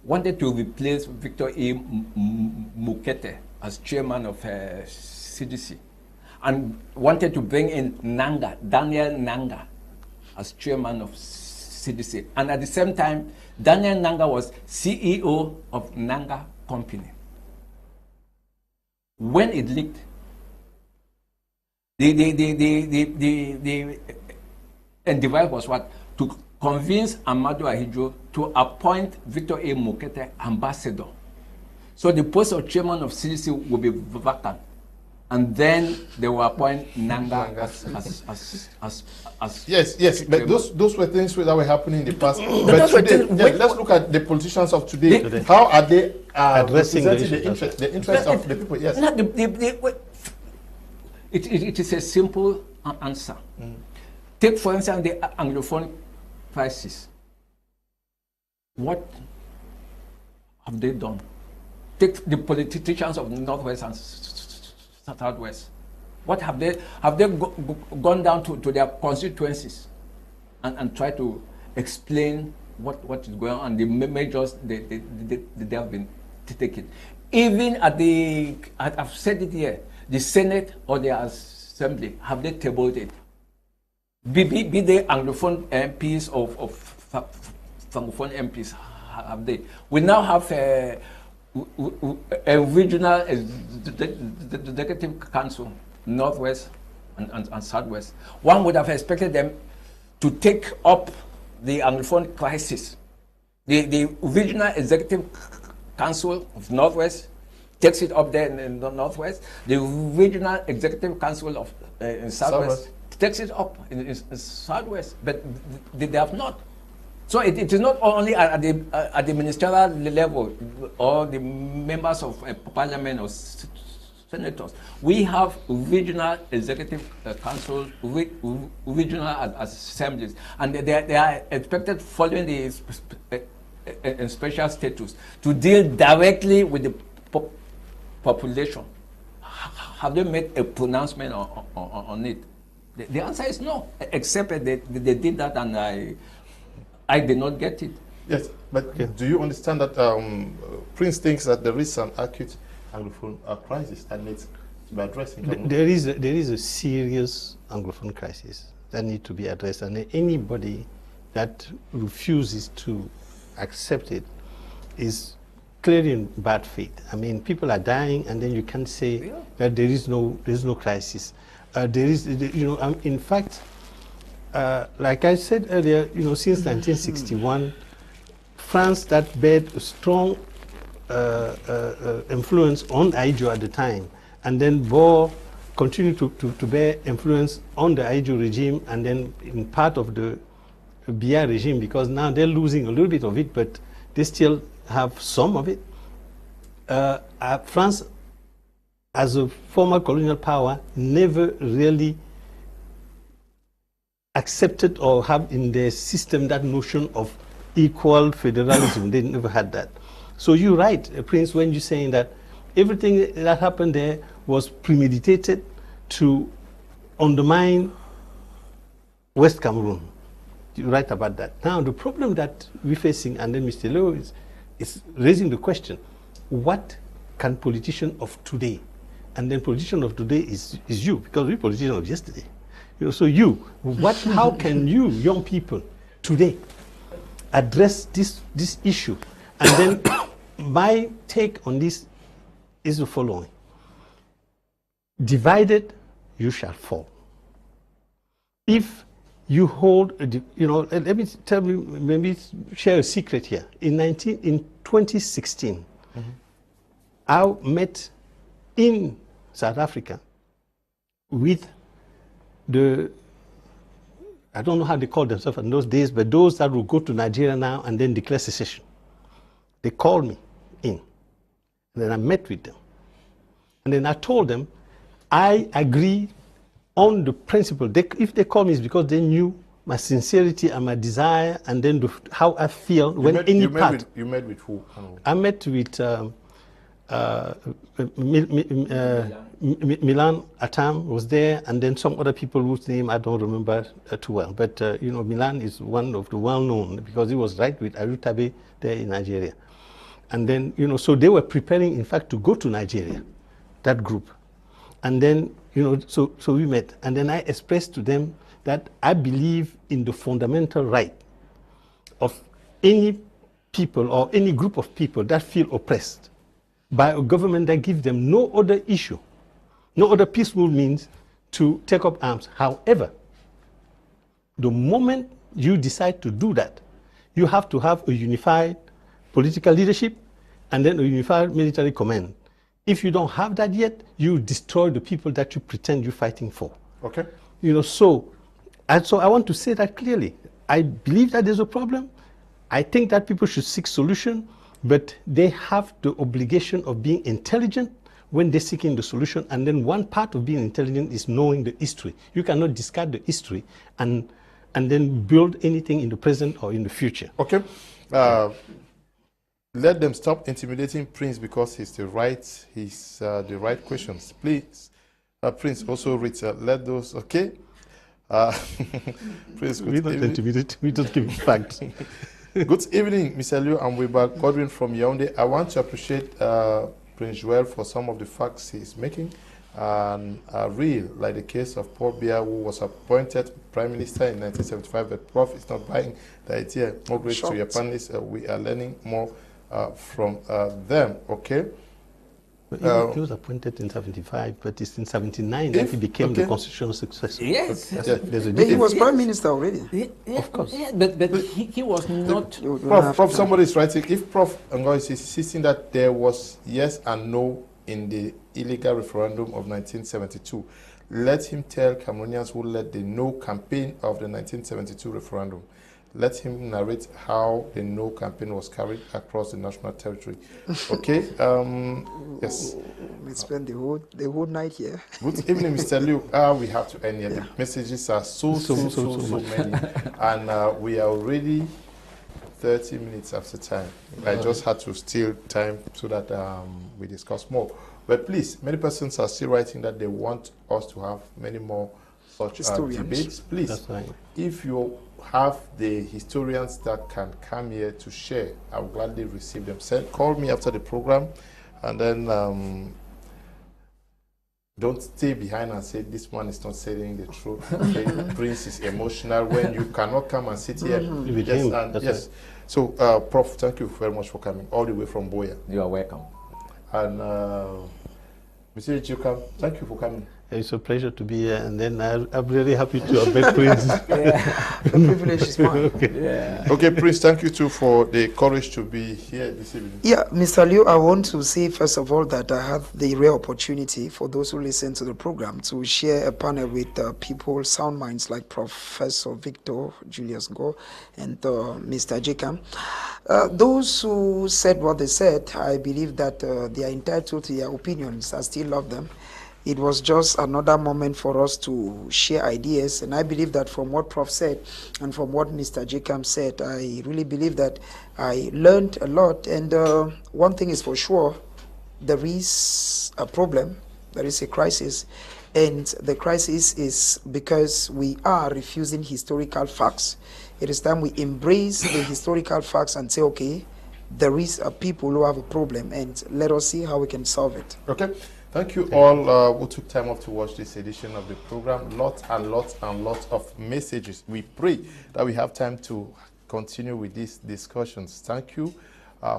wanted to replace Victor E. Mukage as chairman of CDC and wanted to bring in Daniel Nsah as chairman of CDC. And at the same time, Daniel Nsah was CEO of Nsah Company. When it leaked, the device was what? To convince Amadou Ahidjo to appoint Victor A. Mukage ambassador. So the post of chairman of CDC will be vacant. And then they will appoint Nsah as yes, but those were things that were happening in the past. But today, let's look at the politicians of today. How are they addressing the interest of the people? Yes. It is a simple answer. Take, for instance, the Anglophone crisis. What have they done? Take the politicians of the Northwest and Southwest. What have they gone down to their constituencies and try to explain what is going on and the measures they have been taking? Even at I've said it here, the Senate or the Assembly, have they tabled it? Be they Anglophone MPs or Francophone MPs, have they? We now have a regional executive council, Northwest and Southwest. One would have expected them to take up the Anglophone crisis. The regional executive council of Northwest takes it up there in the Northwest. The regional executive council of Southwest takes it up in Southwest, but they have not. So it is not only at the ministerial level or the members of parliament or senators. We have regional executive councils, regional assemblies, and they are expected, following the special status, to deal directly with the population. Have they made a pronouncement on it? The answer is no, except that they did that and I did not get it. Yes, but do you understand that Prince thinks that there is an acute Anglophone crisis that needs to be addressed in Cameroon? There is a serious Anglophone crisis that needs to be addressed, and anybody that refuses to accept it is clearly in bad faith. I mean, people are dying, and then you can't say that there is no crisis. In fact, like I said earlier, since 1961, France that bear a strong influence on Ahidjo at the time, and then continued to bear influence on the Ahidjo regime, and then in part of the Biya regime, because now they're losing a little bit of it, but they still have some of it. France, as a former colonial power, never really accepted or have in their system that notion of equal federalism. They never had that. So you're right, Prince, when you're saying that everything that happened there was premeditated to undermine West Cameroon. You're right about that. Now, the problem that we're facing, and then Mr. Leo is raising the question, what can politicians of today, and then politician of today is you, because we're politicians of yesterday. So how can you, young people, today, address this issue? And then my take on this is the following. Divided, you shall fall. If you hold, let me tell you, maybe share a secret here. In 2016, I met in South Africa with I don't know how they called themselves in those days, but those that will go to Nigeria now and then declare secession. They called me in, and then I met with them. And then I told them, I agree on the principle. If they call me, it's because they knew my sincerity and my desire, and then how I feel when any part. You met with who? I met with Milan Atam was there, and then some other people whose name I don't remember too well. But Milan is one of the well-known because he was right with Arutabe there in Nigeria. And then so they were preparing, in fact, to go to Nigeria, that group. And then so we met, and then I expressed to them that I believe in the fundamental right of any people or any group of people that feel oppressed by a government that gives them no other issue, no other peaceful means to take up arms. However, the moment you decide to do that, you have to have a unified political leadership and then a unified military command. If you don't have that yet, you destroy the people that you pretend you're fighting for. Okay. So I want to say that clearly. I believe that there's a problem. I think that people should seek solution, but they have the obligation of being intelligent when they're seeking the solution. And then one part of being intelligent is knowing the history. You cannot discard the history and then build anything in the present or in the future. Okay. Let them stop intimidating Prince because he's the right questions. Please, Prince also reads. Let those. Okay. Prince, we don't intimidate. We just give facts. Good evening, Mr. Liu. I'm Weber Godwin from Yaoundé. I want to appreciate Prince Joel for some of the facts he's making and real, like the case of Paul Biya, who was appointed Prime Minister in 1975. But Prof is not buying the idea. More grace to your panelists. We are learning more from them. Okay. He was appointed in 75, but it's in 79 that he became the constitutional successor. Yes. He was Prime Minister already. Yeah, of course. Yeah, but he was not. Prof, somebody is writing, if Prof Ngo is insisting that there was yes and no in the illegal referendum of 1972, let him tell Cameroonians who led the no campaign of the 1972 referendum. Let him narrate how the no campaign was carried across the national territory. Okay. Yes. We spent the whole night here. Good evening, Mr. Liu. We have to end here. The messages are so many, and we are already 30 minutes after time. I just had to steal time so that we discuss more. But please, many persons are still writing that they want us to have many more such debates. Please, if you have the historians that can come here to share, I will gladly receive them. Call me after the program, and then don't stay behind and say this man is not saying the truth. Okay? Prince is emotional when you cannot come and sit here. Yes. So, Prof, thank you very much for coming all the way from Boya. You are welcome. And Mr. Djeukam, thank you for coming. It's a pleasure to be here, and then I'm really happy to have met Prince. The privilege is mine. Okay, Prince, thank you too for the courage to be here this evening. Yeah, Mr. Liu, I want to say first of all that I have the rare opportunity for those who listen to the program to share a panel with people, sound minds like Professor Victor, Julius Go, and Mr. Djeukam. Those who said what they said, I believe that they are entitled to their opinions. I still love them. It was just another moment for us to share ideas. And I believe that from what Prof said and from what Mr. Djeukam said, I really believe that I learned a lot. And one thing is for sure, there is a problem, there is a crisis. And the crisis is because we are refusing historical facts. It is time we embrace the historical facts and say, okay, there is a people who have a problem, and let us see how we can solve it. Okay. Thank you all who took time off to watch this edition of the program. Lots and lots and lots of messages. We pray that we have time to continue with these discussions. Thank you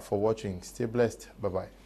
for watching. Stay blessed. Bye-bye.